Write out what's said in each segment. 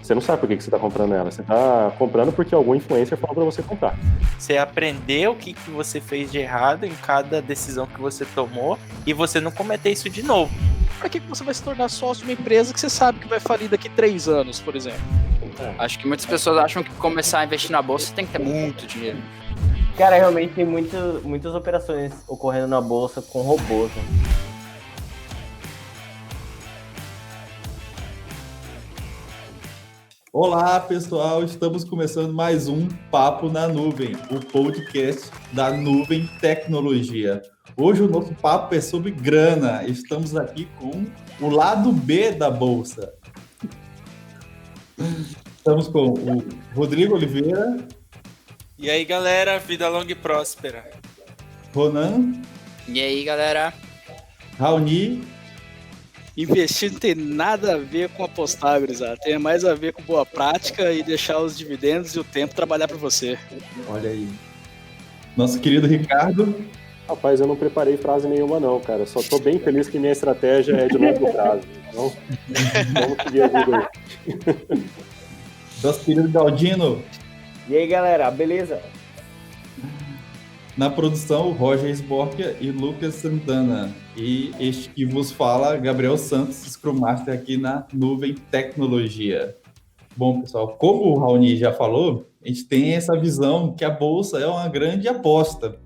Você não sabe por que você está comprando ela. Você está comprando porque algum influencer falou para você comprar. Você aprendeu o que você fez de errado em cada decisão que você tomou e você não cometer isso de novo. Pra que você vai se tornar sócio de uma empresa que você sabe que vai falir daqui 3 anos, por exemplo? Acho que muitas pessoas acham que começar a investir na bolsa tem que ter muito dinheiro. Cara, realmente tem muitas operações ocorrendo na bolsa com robôs, né? Olá, pessoal, estamos começando mais um Papo na Nuvem, o podcast da Nuvem Tecnologia. Hoje o nosso papo é sobre grana. Estamos aqui com o lado B da bolsa. Estamos com o Rodrigo Oliveira. E aí, galera, vida longa e próspera. Ronan. E aí, galera? Raoni. Investir não tem nada a ver com apostar, gurizada. Tem mais a ver com boa prática e deixar os dividendos e o tempo trabalhar para você. Olha aí. Nosso querido Ricardo. Rapaz, eu não preparei frase nenhuma não, cara. Só tô bem feliz que minha estratégia é de longo prazo. Então, vamos seguir a vida aí. Nosso querido Galdino. E aí, galera, beleza? Na produção, Roger Sborkia e Lucas Santana. E este que vos fala, Gabriel Santos, Scrum Master aqui na Nuvem Tecnologia. Bom, pessoal, como o Raoni já falou, a gente tem essa visão que a bolsa é uma grande aposta.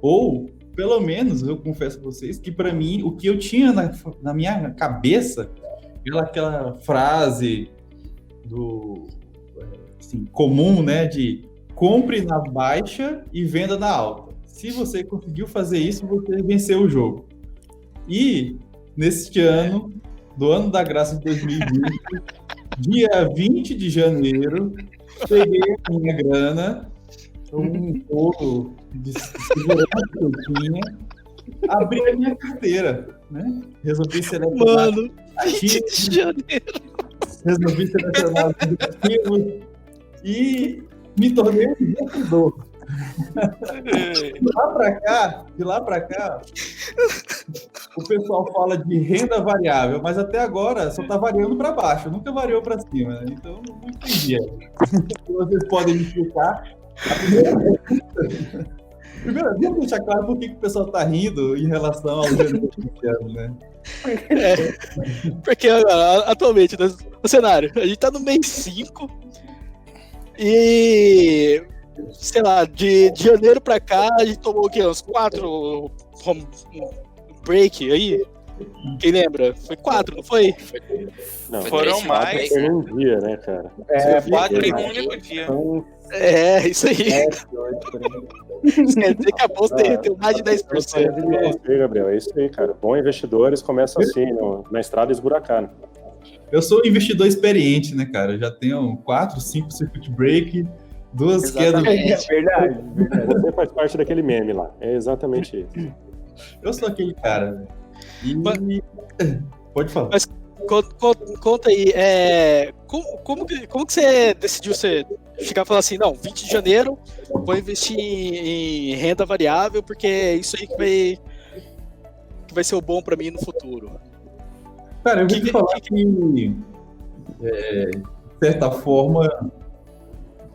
Ou, pelo menos, eu confesso a vocês que, para mim, o que eu tinha na minha cabeça era aquela frase assim, comum, né, de compre na baixa e venda na alta. Se você conseguiu fazer isso, você venceu o jogo. E, neste ano, do ano da graça de 2020, dia 20 de janeiro, peguei a minha grana, um pouco de segurança que eu tinha, abri a minha carteira, né? Resolvi selecionar... Mano, 20 de janeiro. Resolvi selecionar os ativos e me tornei um investidor. De lá pra cá, o pessoal fala de renda variável, mas até agora só tá variando para baixo, nunca variou para cima, né? Então não entendi. Vocês podem me explicar. Primeiro, vamos deixar claro por que o pessoal tá rindo em relação ao janeiro desse ano, né? Porque atualmente, no cenário, a gente tá no mês 5 e... sei lá, de janeiro pra cá, a gente tomou o quê? Uns 4 break aí? Quem lembra? Foi 4, não foi? Não, Foram mais. Foi um dia, né, cara? 4 em um único dia. Então, Isso aí. Isso quer dizer que a bolsa derreteu mais de 10%. Gabriel, é isso aí, cara. Bons investidores começam assim, na estrada esburacada. Eu sou um investidor experiente, né, cara? Eu já tenho 4, 5 circuit break, 2 quedas. É verdade. Você faz parte daquele meme lá. É exatamente isso. Eu sou aquele cara, né? Pode falar. Mas conta aí, como que você decidiu chegar e falar assim, não, 20 de janeiro vou investir em renda variável porque é isso aí que vai ser o bom para mim no futuro? Cara, eu vou te falar que, de certa forma,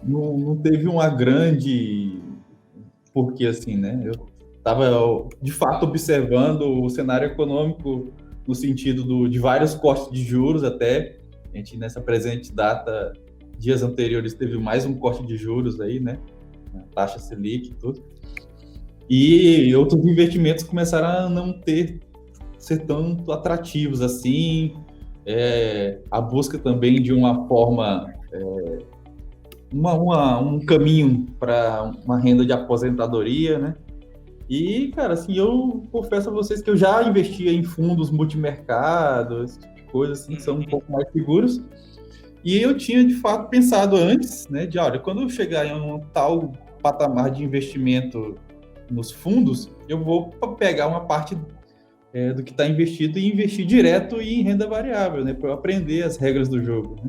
não teve uma grande... Porque, assim, né? Eu estava, de fato, observando o cenário econômico no sentido de vários cortes de juros até. A gente, nessa presente data, dias anteriores, teve mais um corte de juros aí, né? A taxa Selic e tudo. E outros investimentos começaram a não ser tanto atrativos assim. A busca também de uma forma... um caminho para uma renda de aposentadoria, né? E, cara, assim, eu confesso a vocês que eu já investia em fundos multimercado, esse tipo de coisa, assim, que são um pouco mais seguros. E eu tinha, de fato, pensado antes, né, olha, quando eu chegar em um tal patamar de investimento nos fundos, eu vou pegar uma parte do que está investido e investir direto em renda variável, né, para eu aprender as regras do jogo, né?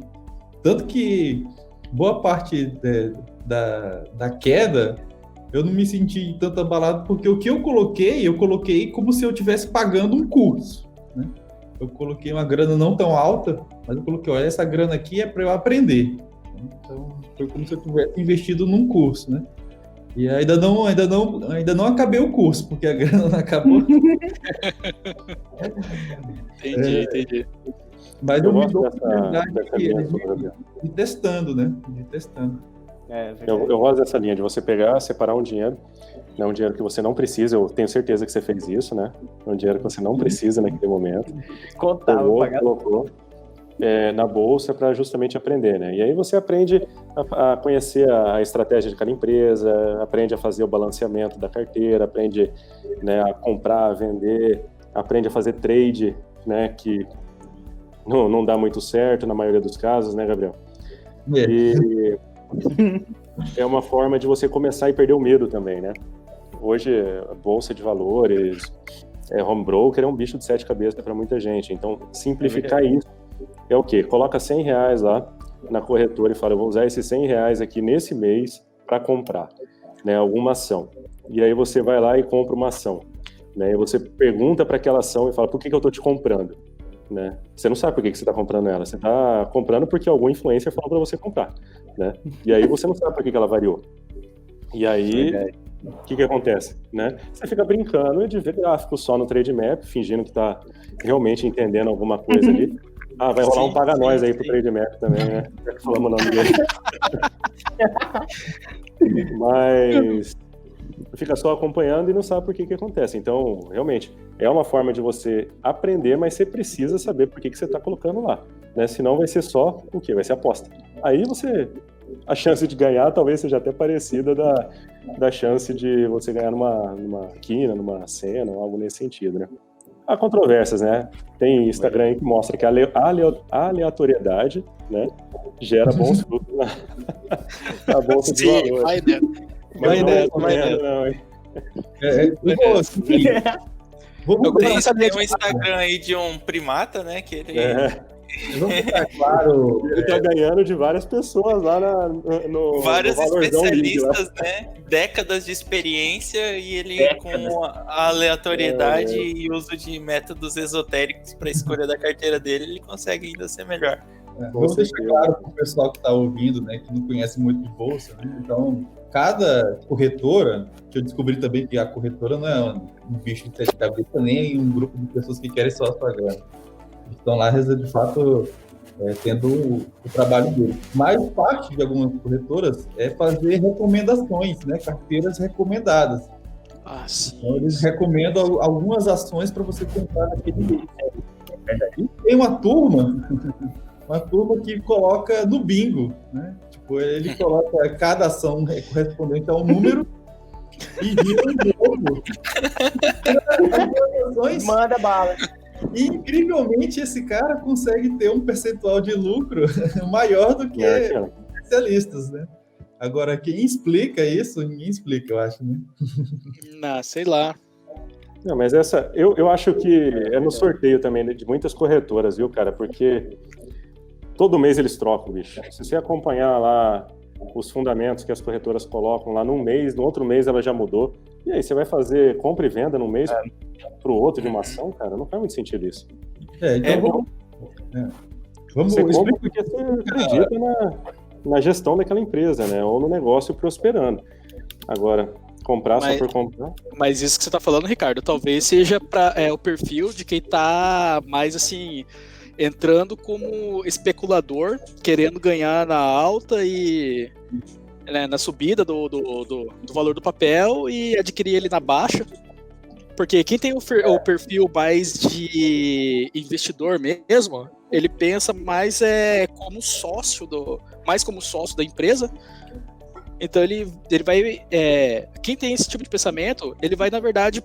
Tanto que boa parte da queda, eu não me senti tanto abalado, porque o que eu coloquei como se eu estivesse pagando um curso, né? eu coloquei uma grana não tão alta, mas eu coloquei, olha, essa grana aqui é para eu aprender. Então, foi como se eu tivesse investido num curso, né? E ainda não acabei o curso, porque a grana não acabou. Entendi. Mas Eu eu me gosto dou a dessa oportunidade linha sua, Gabriel. de testando, né? De testando. Eu gosto dessa linha de você pegar, separar um dinheiro, né, um dinheiro que você não precisa, eu tenho certeza que você fez isso, né? Um dinheiro que você não precisa naquele momento. Contava, pagar. Colocou na bolsa para justamente aprender, né? E aí você aprende a conhecer a estratégia de cada empresa, aprende a fazer o balanceamento da carteira, aprende, né, a comprar, a vender, aprende a fazer trade, né? Que não dá muito certo na maioria dos casos, né, Gabriel? E é uma forma de você começar e perder o medo também, né? Hoje, a bolsa de valores, home broker é um bicho de 7 cabeças para muita gente. Então, simplificar isso é o quê? Coloca R$100 lá na corretora e fala, eu vou usar esses R$100 aqui nesse mês para comprar, né, alguma ação. E aí você vai lá e compra uma ação, né? E você pergunta para aquela ação e fala, por que eu estou te comprando? Né? Você não sabe por que você está comprando ela. Você está comprando porque algum influencer falou para você comprar, né? E aí você não sabe por que ela variou. E aí, o que acontece, né? Você fica brincando de ver gráfico só no Trade Map, fingindo que está realmente entendendo alguma coisa ali. Vai rolar um paga nós aí pro Trade Map também, né? Já que falamos o nome dele. Mas fica só acompanhando e não sabe por que acontece. Então, realmente, é uma forma de você aprender, mas você precisa saber por que você está colocando lá, né? Senão vai ser só o quê? Vai ser aposta. Aí a chance de ganhar talvez seja até parecida da chance de você ganhar numa quina, numa cena, ou algo nesse sentido, né? Há controvérsias, né? Tem Instagram aí que mostra que a aleatoriedade, né, gera bons frutos na bolsa de valores. Vai Não, hein? Vamos Tem um Instagram aí de um primata, né? Que ele. Vamos ficar claro. Ele tá ganhando de várias pessoas lá no vários no Valorzão League, especialistas, né? Décadas de experiência e ele com a aleatoriedade e uso de métodos esotéricos para a escolha da carteira dele, ele consegue ainda ser melhor. Vamos deixar claro para o pessoal que está ouvindo, né, que não conhece muito de bolsa, né? Então, cada corretora, que eu descobri também que a corretora não é um bicho de 7 cabeças, nem um grupo de pessoas que querem só a sua grana. Estão lá, de fato, tendo o trabalho dele. Mas parte de algumas corretoras é fazer recomendações, né? Carteiras recomendadas. Sim. Então, eles recomendam algumas ações para você comprar naquele mês. E tem uma turma que coloca no bingo, né? Tipo, ele coloca cada ação correspondente a um número e gira um jogo. Manda bala. E, incrivelmente, esse cara consegue ter um percentual de lucro maior do que especialistas, né? Agora, quem explica isso, ninguém explica, eu acho, né? Sei lá. Não, mas eu acho que é no sorteio também de muitas corretoras, viu, cara? Porque todo mês eles trocam, bicho. Se você acompanhar lá os fundamentos que as corretoras colocam lá num mês, no outro mês ela já mudou. E aí, você vai fazer compra e venda num mês pro outro de uma ação, cara? Não faz muito sentido isso. Vamos você compra porque você acredita na gestão daquela empresa, né? Ou no negócio prosperando. Agora, comprar só por comprar. Mas isso que você tá falando, Ricardo, talvez seja o perfil de quem tá mais assim, entrando como especulador, querendo ganhar na alta e né, na subida do valor do papel e adquirir ele na baixa. Porque quem tem o perfil mais de investidor mesmo, ele pensa mais como sócio da empresa. Então ele vai. Quem tem esse tipo de pensamento, ele vai, na verdade,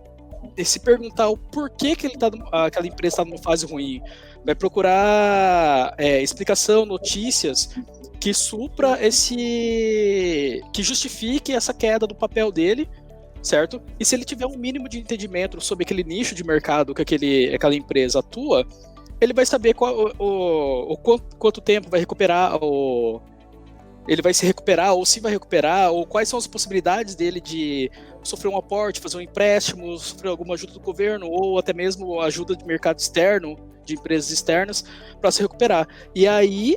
se perguntar o porquê que aquela empresa está numa fase ruim. Vai procurar explicação, notícias que supra que justifique essa queda do papel dele, certo? E se ele tiver um mínimo de entendimento sobre aquele nicho de mercado que aquela empresa atua, ele vai saber quanto tempo vai recuperar ele vai se recuperar, ou se vai recuperar, ou quais são as possibilidades dele de sofrer um aporte, fazer um empréstimo, sofrer alguma ajuda do governo, ou até mesmo ajuda de mercado externo, de empresas externas, para se recuperar. E aí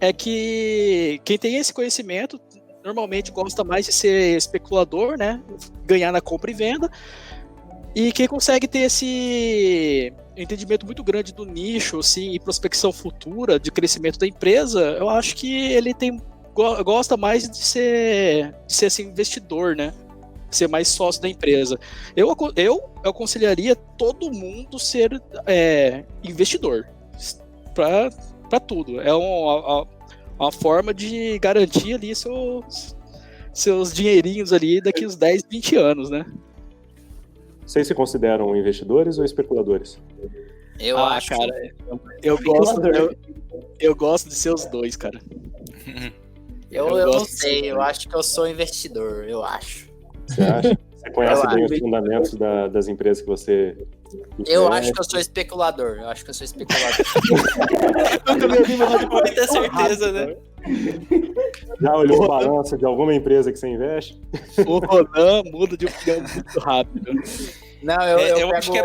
é que quem tem esse conhecimento normalmente gosta mais de ser especulador, né? Ganhar na compra e venda. E quem consegue ter esse entendimento muito grande do nicho, assim, e prospecção futura de crescimento da empresa, eu acho que ele gosta mais de ser assim, investidor, né? Ser mais sócio da empresa. Eu aconselharia todo mundo ser investidor para tudo. É uma forma de garantir ali seus dinheirinhos ali daqui uns 10, 20 anos, né? Vocês se consideram investidores ou especuladores? Eu acho. Cara, eu gosto de ser os dois, cara. Eu não sei, eu acho que eu sou investidor, eu acho. Você acha? Você conhece bem os fundamentos das empresas que você... Eu acho que eu sou especulador. Eu também vi muita certeza, né? Já olhou o balanço de alguma empresa que você investe? O Ronan muda de opinião muito rápido. Não, eu acho que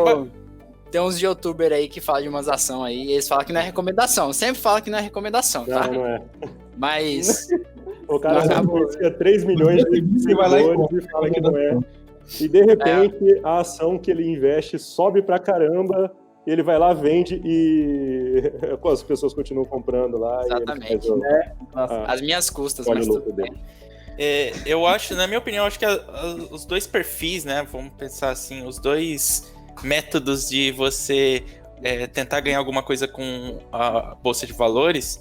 tem uns youtubers aí que falam de umas ações aí, e eles falam que não é recomendação. Sempre fala que não é recomendação, tá? Não é. Mas... O cara já influencia 3 milhões de seguidores e fala que não é. E de repente a ação que ele investe sobe pra caramba, ele vai lá, vende e as pessoas continuam comprando lá. Exatamente. E ele as minhas custas, mas tudo bem. Eu acho, na minha opinião, acho que os dois perfis, né? Vamos pensar assim, os dois métodos de você tentar ganhar alguma coisa com a Bolsa de Valores.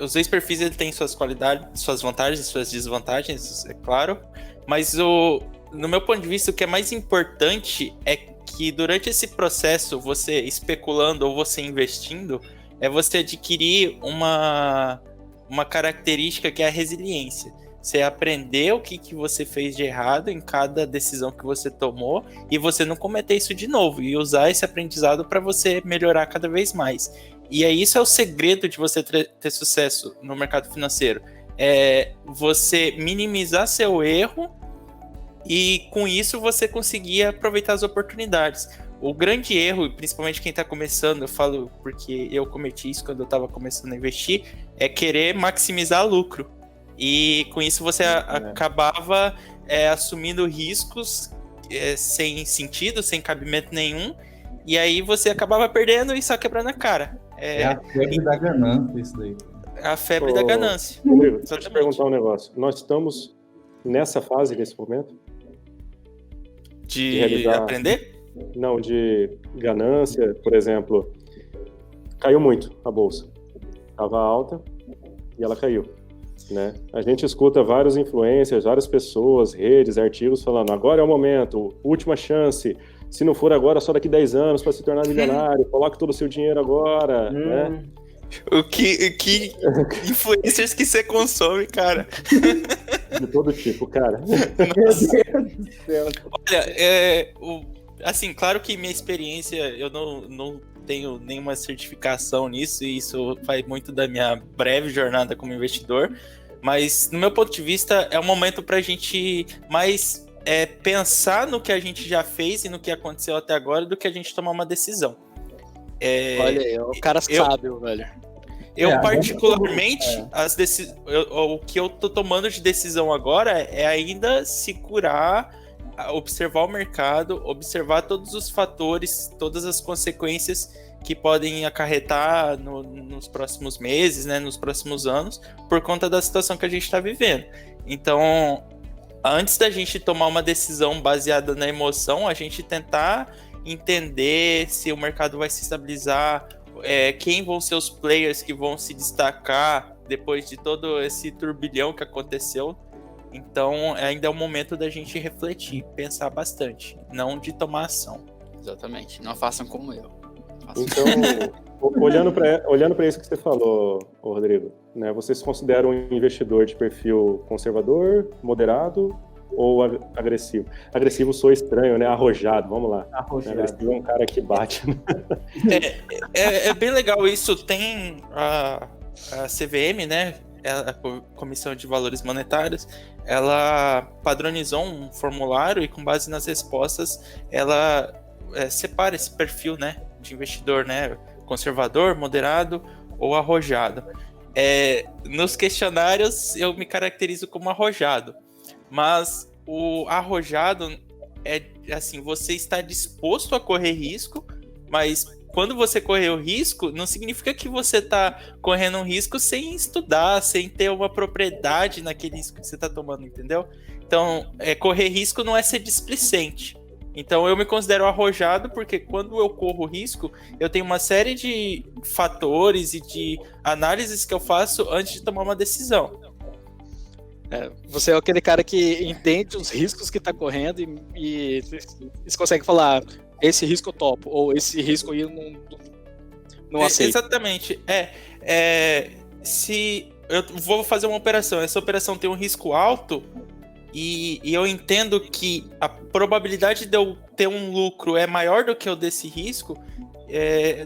Os dois perfis ele têm suas qualidades, suas vantagens e suas desvantagens, é claro. Mas no meu ponto de vista, o que é mais importante é que durante esse processo, você especulando ou você investindo, é você adquirir uma característica que é a resiliência. Você aprender o que você fez de errado em cada decisão que você tomou e você não cometer isso de novo e usar esse aprendizado para você melhorar cada vez mais. E isso é o segredo de você ter sucesso no mercado financeiro. É você minimizar seu erro e com isso você conseguir aproveitar as oportunidades. O grande erro, principalmente quem está começando, eu falo porque eu cometi isso quando eu estava começando a investir, é querer maximizar lucro. E com isso você acabava assumindo riscos sem sentido, sem cabimento nenhum, e aí você acabava perdendo e só quebrando a cara. É a febre da ganância isso daí. A febre da ganância. Rodrigo, deixa eu te perguntar um negócio. Nós estamos nessa fase, nesse momento? De realizar... aprender? Não, de ganância, por exemplo. Caiu muito a bolsa. Estava alta e ela caiu. Né? A gente escuta vários influencers, várias pessoas, redes, artigos falando: agora é o momento, última chance. Se não for agora, só daqui 10 anos para se tornar milionário. Coloque todo o seu dinheiro agora. Né? O que influencers que você consome, cara? De todo tipo, cara. Olha, assim, claro que minha experiência, eu não tenho nenhuma certificação nisso, e isso faz muito da minha breve jornada como investidor, mas no meu ponto de vista é um momento pra gente mais pensar no que a gente já fez e no que aconteceu até agora do que a gente tomar uma decisão. Olha aí, o cara sábio, velho. Eu particularmente, o que eu tô tomando de decisão agora é ainda se curar, observar o mercado, observar todos os fatores, todas as consequências que podem acarretar nos próximos meses, né, nos próximos anos, por conta da situação que a gente está vivendo. Então, antes da gente tomar uma decisão baseada na emoção, a gente tentar entender se o mercado vai se estabilizar, quem vão ser os players que vão se destacar depois de todo esse turbilhão que aconteceu. Então, ainda é o momento da gente refletir, pensar bastante, não de tomar ação. Exatamente. Não façam como eu. Então, olhando para isso que você falou, Rodrigo, né, você se considera um investidor de perfil conservador, moderado ou agressivo? Agressivo sou estranho, né? Arrojado, vamos lá. Arrojado. Agressivo é um cara que bate. É bem legal isso. Tem a CVM, né? a Comissão de Valores Monetários, ela padronizou um formulário e com base nas respostas, ela separa esse perfil, né, de investidor, né, conservador, moderado ou arrojado. Nos questionários eu me caracterizo como arrojado, mas o arrojado é assim, você está disposto a correr risco, mas quando você correr o risco, não significa que você está correndo um risco sem estudar, sem ter uma propriedade naquele risco que você está tomando, entendeu? Então, correr risco não é ser displicente. Então, eu me considero arrojado porque quando eu corro risco, eu tenho uma série de fatores e de análises que eu faço antes de tomar uma decisão. Você é aquele cara que entende os riscos que está correndo e você consegue falar, esse risco eu topo, ou esse risco eu não aceito. Exatamente. Se eu vou fazer uma operação, essa operação tem um risco alto, e eu entendo que a probabilidade de eu ter um lucro é maior do que o desse risco,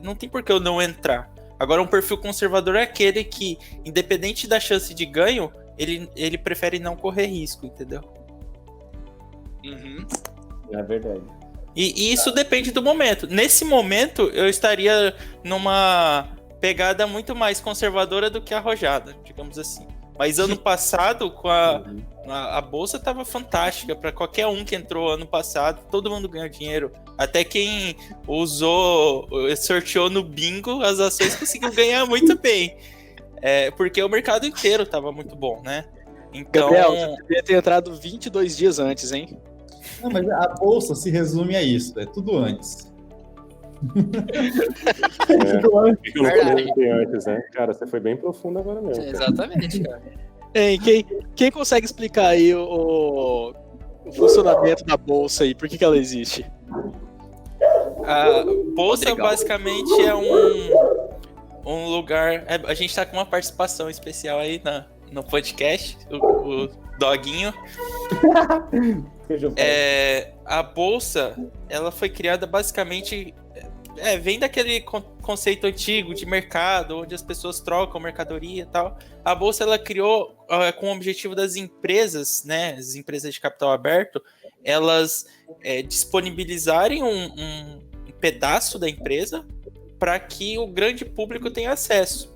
não tem por que eu não entrar. Agora, um perfil conservador é aquele que, independente da chance de ganho, ele prefere não correr risco, entendeu? Uhum. É verdade. E isso depende do momento. Nesse momento, eu estaria numa pegada muito mais conservadora do que arrojada, digamos assim. Mas ano passado, com a bolsa estava fantástica para qualquer um que entrou ano passado, todo mundo ganhou dinheiro. Até quem sorteou no bingo, as ações conseguiu ganhar muito bem. Porque o mercado inteiro estava muito bom, né? Então... Gabriel, você deveria ter entrado 22 dias antes, hein? Não, mas a bolsa se resume a isso, é tudo antes. Tudo antes, né? Cara, você foi bem profundo agora mesmo. Cara. Exatamente, cara. Quem consegue explicar aí o funcionamento da bolsa aí? Por que ela existe? A bolsa Legal. basicamente é um lugar... a gente tá com uma participação especial aí no podcast, o Doguinho. A bolsa, ela foi criada basicamente... vem daquele conceito antigo de mercado, onde as pessoas trocam mercadoria e tal. A bolsa, ela criou com o objetivo das empresas, né, as empresas de capital aberto, elas disponibilizarem um pedaço da empresa para que o grande público tenha acesso.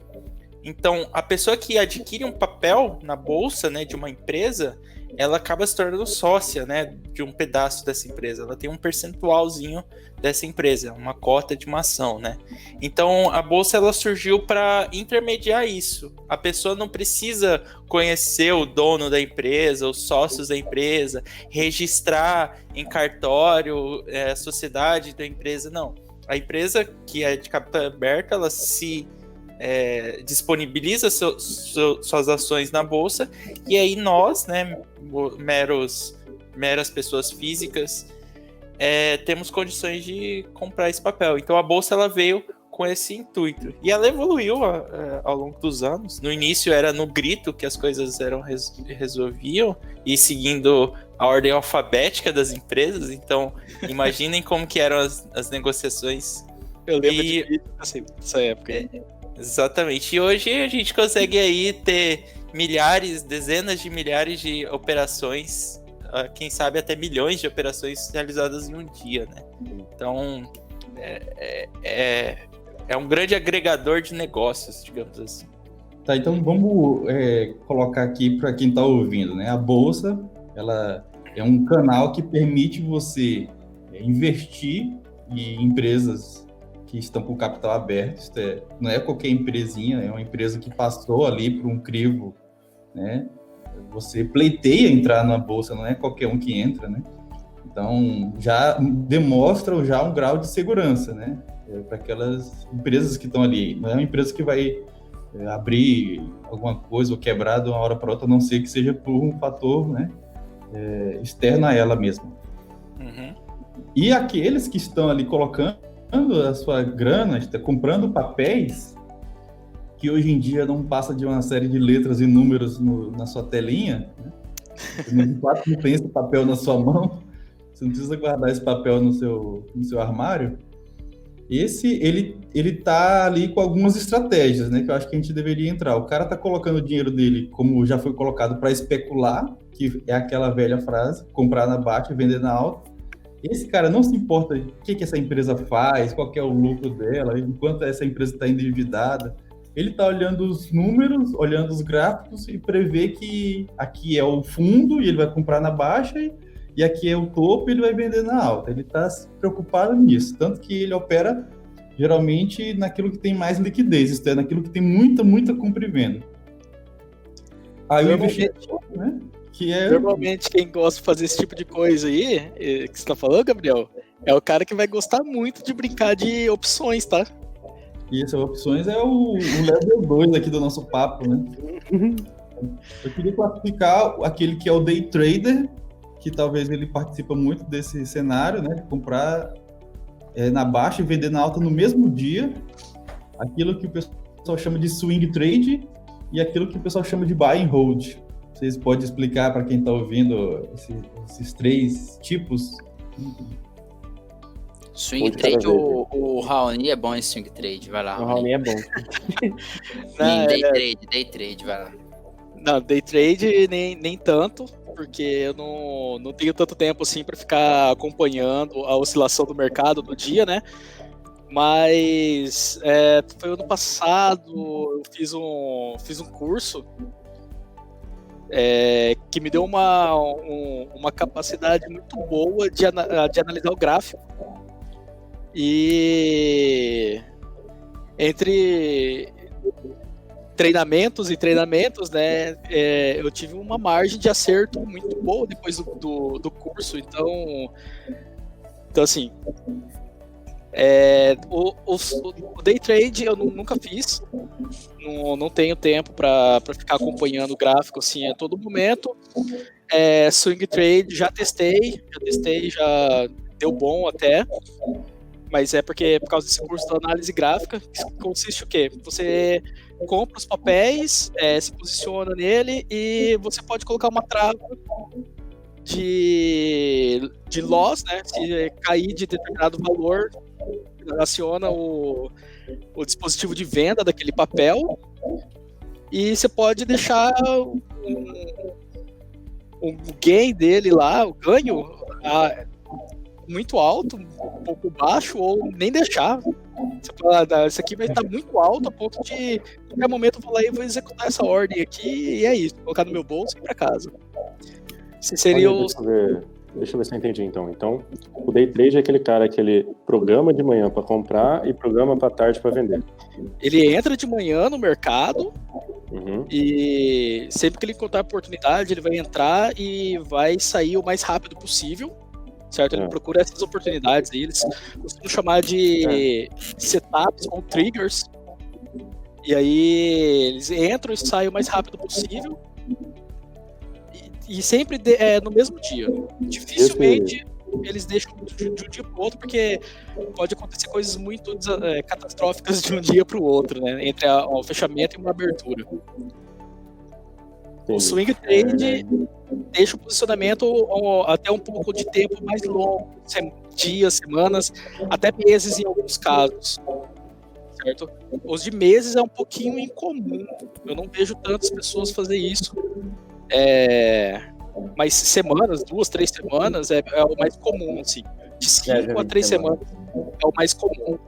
Então, a pessoa que adquire um papel na bolsa, né, de uma empresa, ela acaba se tornando sócia, né, de um pedaço dessa empresa. Ela tem um percentualzinho dessa empresa, uma cota de uma ação, né? Então, a bolsa, ela surgiu para intermediar isso. A pessoa não precisa conhecer o dono da empresa, os sócios da empresa, registrar em cartório a sociedade da empresa, não. A empresa que é de capital aberto, ela se disponibiliza suas ações na bolsa, e aí nós, né, meras pessoas físicas, temos condições de comprar esse papel. Então a bolsa, ela veio com esse intuito, e ela evoluiu ao longo dos anos. No início era no grito que as coisas resolviam, e seguindo a ordem alfabética das empresas. Então imaginem como que eram as negociações. Eu lembro dessa época. Exatamente. E hoje a gente consegue aí ter dezenas de milhares de operações, quem sabe até milhões de operações realizadas em um dia, né? Então, é um grande agregador de negócios, digamos assim. Tá, então vamos colocar aqui para quem está ouvindo, né? A bolsa, ela é um canal que permite você investir em empresas que estão com capital aberto. Não é qualquer empresinha, é uma empresa que passou ali por um crivo, né? Você pleiteia entrar na bolsa, não é qualquer um que entra, né? Então, já demonstra já um grau de segurança, né? Para aquelas empresas que estão ali. Não é uma empresa que vai abrir alguma coisa ou quebrar de uma hora para outra, a não ser que seja por um fator, né, externo a ela mesma. Uhum. E aqueles que estão ali colocando a sua grana, comprando papéis, que hoje em dia não passa de uma série de letras e números na sua telinha, né? De fato, não tem esse papel na sua mão, você não precisa guardar esse papel no seu armário. ele tá ali com algumas estratégias, né, que eu acho que a gente deveria entrar. O cara tá colocando o dinheiro dele, como já foi colocado, para especular, que é aquela velha frase, comprar na baixa e vender na alta. Esse cara não se importa o que essa empresa faz, qual que é o lucro dela, enquanto essa empresa está endividada. Ele está olhando os números, olhando os gráficos e prevê que aqui é o fundo e ele vai comprar na baixa e aqui é o topo e ele vai vender na alta. Ele está preocupado nisso, tanto que ele opera geralmente naquilo que tem mais liquidez, isto é, naquilo que tem muita compra e venda. Aí o investidor, né? Normalmente quem gosta de fazer esse tipo de coisa aí, que você tá falando, Gabriel, é o cara que vai gostar muito de brincar de opções, tá? E essas opções é o level 2 aqui do nosso papo, né? Eu queria classificar aquele que é o day trader, que talvez ele participa muito desse cenário, né? Comprar na baixa e vender na alta no mesmo dia. Aquilo que o pessoal chama de swing trade e aquilo que o pessoal chama de buy and hold. Vocês podem explicar para quem está ouvindo esses três tipos? Swing trade, o Raoni é bom em swing trade, vai lá. O Raoni é bom. Day trade, vai lá. Não, day trade nem tanto, porque eu não tenho tanto tempo assim para ficar acompanhando a oscilação do mercado do dia, né? Mas foi ano passado, eu fiz um curso que me deu uma capacidade muito boa de analisar o gráfico. E entre treinamentos e treinamentos, né, eu tive uma margem de acerto muito boa depois do curso. Então assim, o day trade eu nunca fiz, não tenho tempo para ficar acompanhando o gráfico assim a todo momento. Swing trade já testei, já deu bom até, mas é porque por causa desse curso da análise gráfica, que consiste o quê? Você compra os papéis, se posiciona nele e você pode colocar uma trava de loss, né? Se cair de determinado valor, aciona o dispositivo de venda daquele papel e você pode deixar o gain dele lá, o ganho muito alto, um pouco baixo, ou nem deixar. Você fala, isso aqui vai estar muito alto a ponto de, em qualquer momento, eu vou lá e vou executar essa ordem aqui, e é isso, colocar no meu bolso e ir para casa. Esse seria Deixa eu ver se eu entendi, então. Então, o day trade é aquele cara que ele programa de manhã para comprar e programa para tarde para vender. Ele entra de manhã no mercado e sempre que ele encontrar oportunidade, ele vai entrar e vai sair o mais rápido possível. Certo? Ele procura essas oportunidades aí, eles costumam chamar de setups ou triggers, e aí eles entram e saem o mais rápido possível, e sempre no mesmo dia. Dificilmente eles deixam de um dia para o outro, porque pode acontecer coisas muito catastróficas de um dia para o outro, né? Entre o fechamento e uma abertura. O swing trade deixa o posicionamento até um pouco de tempo mais longo, dias, semanas, até meses em alguns casos, certo? Os de meses é um pouquinho incomum, eu não vejo tantas pessoas fazer isso, mas semanas, 2, 3 semanas é o mais comum, assim, de 5 a 3 semanas é o mais comum.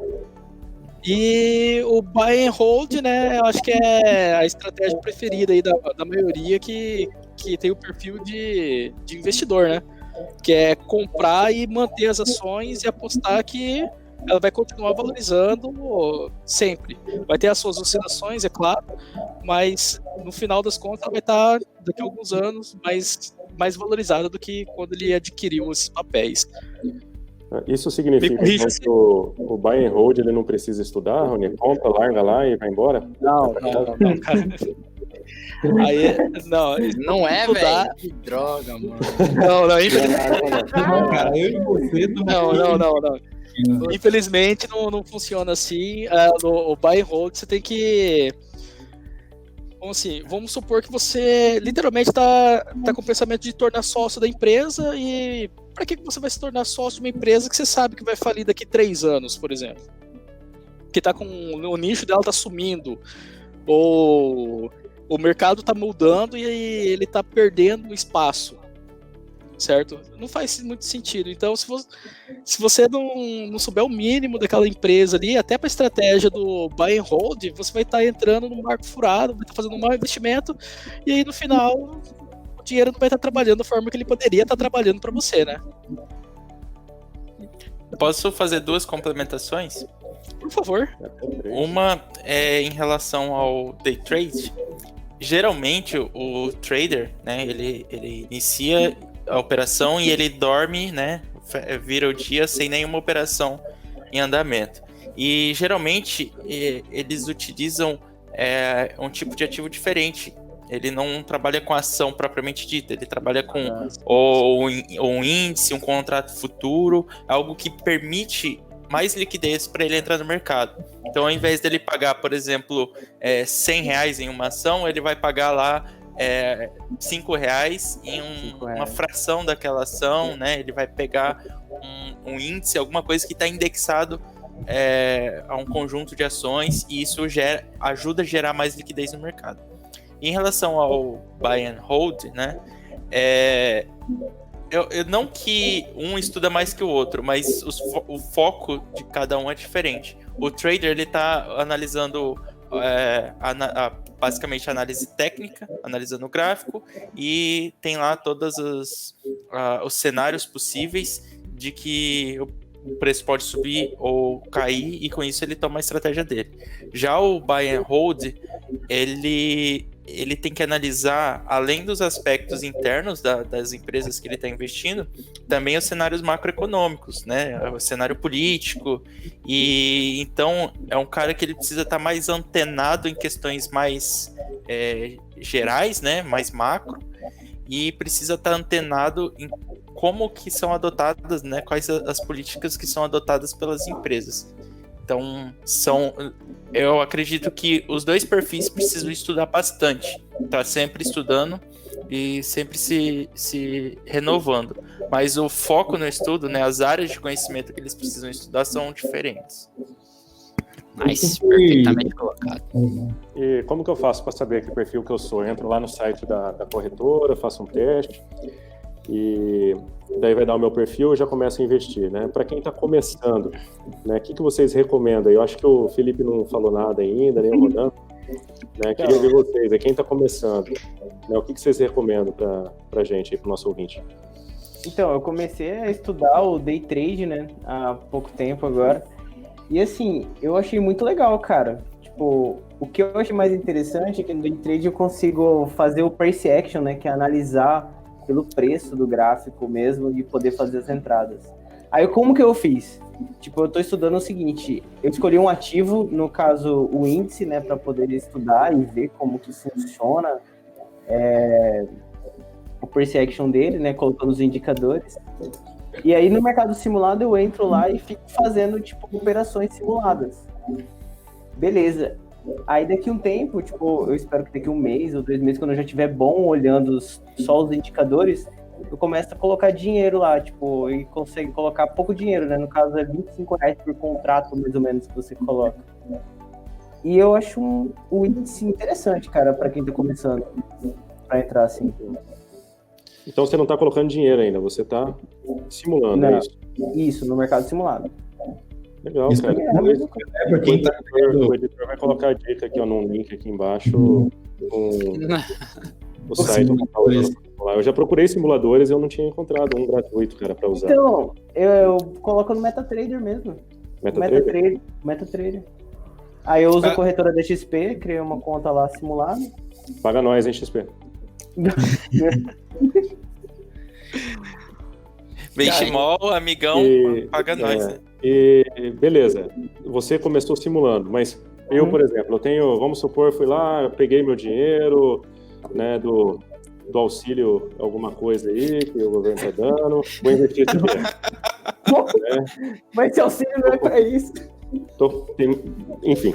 E o buy and hold, né, eu acho que é a estratégia preferida aí da maioria que tem o perfil de investidor, né? Que é comprar e manter as ações e apostar que ela vai continuar valorizando sempre. Vai ter as suas oscilações, é claro, mas no final das contas ela vai estar daqui a alguns anos mais valorizada do que quando ele adquiriu esses papéis. Isso significa que o buy and hold ele não precisa estudar, Rony? Compra, larga lá e vai embora? Não, cara. Aí, não é, velho. Que droga, mano. Não, infelizmente. Cara, eu e você não. Infelizmente não funciona assim. O buy and hold você tem que. Bom, assim, vamos supor que você literalmente tá com o pensamento de tornar sócio da empresa, e para que você vai se tornar sócio de uma empresa que você sabe que vai falir daqui 3 anos, por exemplo? que tá com o nicho dela tá sumindo, ou o mercado tá mudando e aí ele tá perdendo espaço, certo? Não faz muito sentido. Então, se você não souber o mínimo daquela empresa ali, até para a estratégia do buy and hold, você vai estar entrando num barco furado, vai estar fazendo um mau investimento, e aí no final o dinheiro não vai estar trabalhando da forma que ele poderia estar trabalhando para você, né? Posso fazer 2 complementações? Por favor. Uma é em relação ao day trade. Geralmente o trader, né, ele inicia a operação e ele dorme, né, vira o dia sem nenhuma operação em andamento. E geralmente eles utilizam um tipo de ativo diferente. Ele não trabalha com ação propriamente dita, ele trabalha com um índice, um contrato futuro, algo que permite mais liquidez para ele entrar no mercado. Então, ao invés dele pagar, por exemplo, R$100 em uma ação, ele vai pagar lá R$5 em uma fração daquela ação, né? Ele vai pegar um índice, alguma coisa que está indexado a um conjunto de ações, e isso ajuda a gerar mais liquidez no mercado. Em relação ao buy and hold, né? Eu não que um estuda mais que o outro, mas o foco de cada um é diferente. O trader, ele está analisando basicamente a análise técnica, analisando o gráfico, e tem lá todos os cenários possíveis de que o preço pode subir ou cair, e com isso ele toma a estratégia dele. Já o buy and hold, ele tem que analisar, além dos aspectos internos das empresas que ele está investindo, também os cenários macroeconômicos, né? O cenário político. E então é um cara que ele precisa estar mais antenado em questões mais gerais, né? Mais macro, e precisa estar antenado em como que são adotadas, né? Quais as políticas que são adotadas pelas empresas. Então, eu acredito que os 2 perfis precisam estudar bastante. Tá sempre estudando e sempre se renovando. Mas o foco no estudo, né, as áreas de conhecimento que eles precisam estudar são diferentes. Nice, perfeitamente colocado. E como que eu faço para saber que perfil que eu sou? Eu entro lá no site da corretora, faço um teste, e daí vai dar o meu perfil e já começo a investir, né? Para quem está começando, né? O que vocês recomendam? Eu acho que o Felipe não falou nada ainda, nem o Rodan, né? Queria ver vocês, quem está começando, né? O que vocês recomendam para a gente, para o nosso ouvinte? Então, eu comecei a estudar o day trade, né? Há pouco tempo agora. E assim, eu achei muito legal, cara. Tipo, o que eu achei mais interessante é que no day trade eu consigo fazer o price action, né? Que é analisar pelo preço do gráfico mesmo e poder fazer as entradas. Aí, como que eu fiz? Tipo, eu tô estudando o seguinte, eu escolhi um ativo, no caso, o índice, né, para poder estudar e ver como que funciona o price action dele, né, colocando os indicadores. E aí, no mercado simulado, eu entro lá e fico fazendo, tipo, operações simuladas. Beleza. Aí daqui um tempo, tipo, eu espero que daqui 1 mês ou 2 meses, quando eu já estiver bom olhando só os indicadores, eu começo a colocar dinheiro lá, tipo, e consigo colocar pouco dinheiro, né? No caso é R$25 por contrato, mais ou menos, que você coloca. E eu acho um índice interessante, cara, pra quem tá começando, pra entrar assim. Então você não está colocando dinheiro ainda, você está simulando, Não, é isso? Isso, no mercado simulado. Legal, Isso cara. Para quem tá O editor vai colocar a dica aqui, ó, num link aqui embaixo, o site. Eu já procurei simuladores e eu não tinha encontrado um gratuito, cara, para usar. Então, eu coloco no MetaTrader mesmo. MetaTrader. Aí eu uso a corretora da XP, criei uma conta lá simulada. Paga nós, hein, XP. Benchimol, amigão, paga nós, né? E beleza, você começou simulando, mas eu, por exemplo, eu tenho, vamos supor, fui lá, eu peguei meu dinheiro, né, do auxílio, alguma coisa aí que o governo tá dando, vou investir esse dinheiro. Mas esse auxílio não é pra isso. Enfim,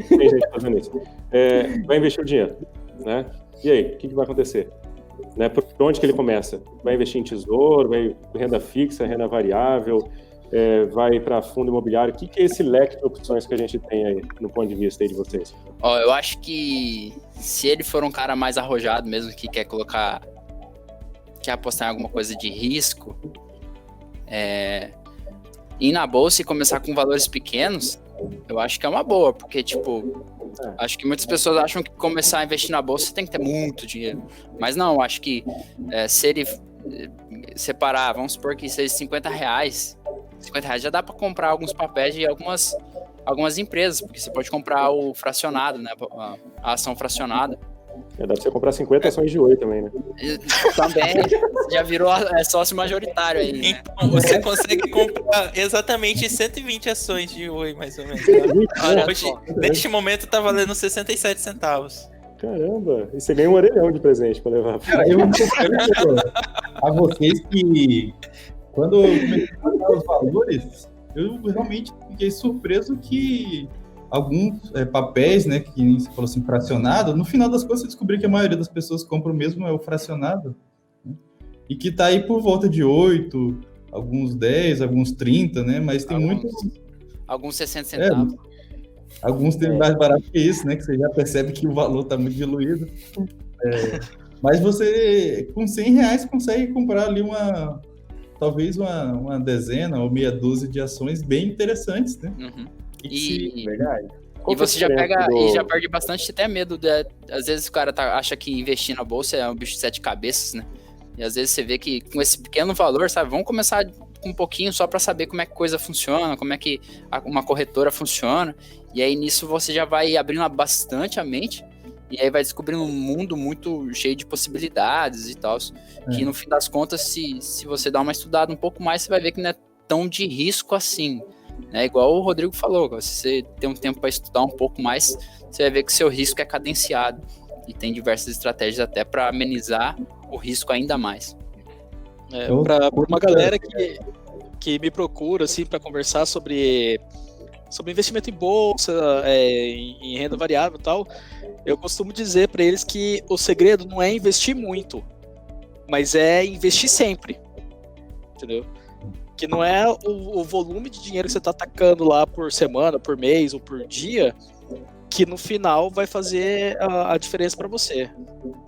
tem gente fazendo isso. Vai investir o dinheiro, né? E aí, o que vai acontecer? Né, por onde que ele começa? Vai investir em tesouro, vai renda fixa, renda variável? vai para fundo imobiliário? O que é esse leque de opções que a gente tem aí, no ponto de vista aí de vocês? Eu acho que se ele for um cara mais arrojado mesmo, que quer apostar em alguma coisa de risco, ir na bolsa e começar com valores pequenos, eu acho que é uma boa, porque, tipo, acho que muitas pessoas acham que começar a investir na bolsa você tem que ter muito dinheiro, mas não, eu acho que se ele separar, vamos supor que seja R$50 já dá para comprar alguns papéis de algumas empresas, porque você pode comprar o fracionado, né, a ação fracionada. Dá pra você comprar 50 ações de Oi também, né? Também já virou sócio majoritário aí, né? Então, você consegue comprar exatamente 120 ações de Oi, mais ou menos. Hoje, neste momento, tá valendo 67 centavos. Caramba, e você ganha um orelhão de presente pra levar. Cara, eu confesso a vocês que quando eu comecei a pagar os valores, eu realmente fiquei surpreso que alguns papéis, né, que você falou assim, fracionado, no final das contas eu descobri que a maioria das pessoas compram mesmo o fracionado, né, e que tá aí por volta de 8, alguns 10, alguns 30, né, mas tem muitos... Alguns 60 centavos. Alguns tem mais barato que isso, né, que você já percebe que o valor tá muito diluído. Mas você, com R$100, consegue comprar ali talvez uma dezena ou meia dúzia de ações bem interessantes, né? Uhum. Verdade. E você já perde bastante até medo. Às vezes o cara acha que investir na bolsa é um bicho de 7 cabeças, né? E às vezes você vê que com esse pequeno valor, sabe? Vamos começar com um pouquinho só para saber como é que coisa funciona, como é que uma corretora funciona. E aí nisso você já vai abrindo bastante a mente. E aí vai descobrindo um mundo muito cheio de possibilidades e tal. Que no fim das contas, se você dá uma estudada um pouco mais, você vai ver que não é tão de risco assim. É igual o Rodrigo falou, se você tem um tempo para estudar um pouco mais, você vai ver que seu risco é cadenciado e tem diversas estratégias até para amenizar o risco ainda mais. Para uma galera que me procura assim, para conversar sobre investimento em bolsa, em renda variável e tal, eu costumo dizer para eles que o segredo não é investir muito, mas é investir sempre, entendeu? Que não é o volume de dinheiro que você está atacando lá por semana, por mês ou por dia, que no final vai fazer a diferença para você.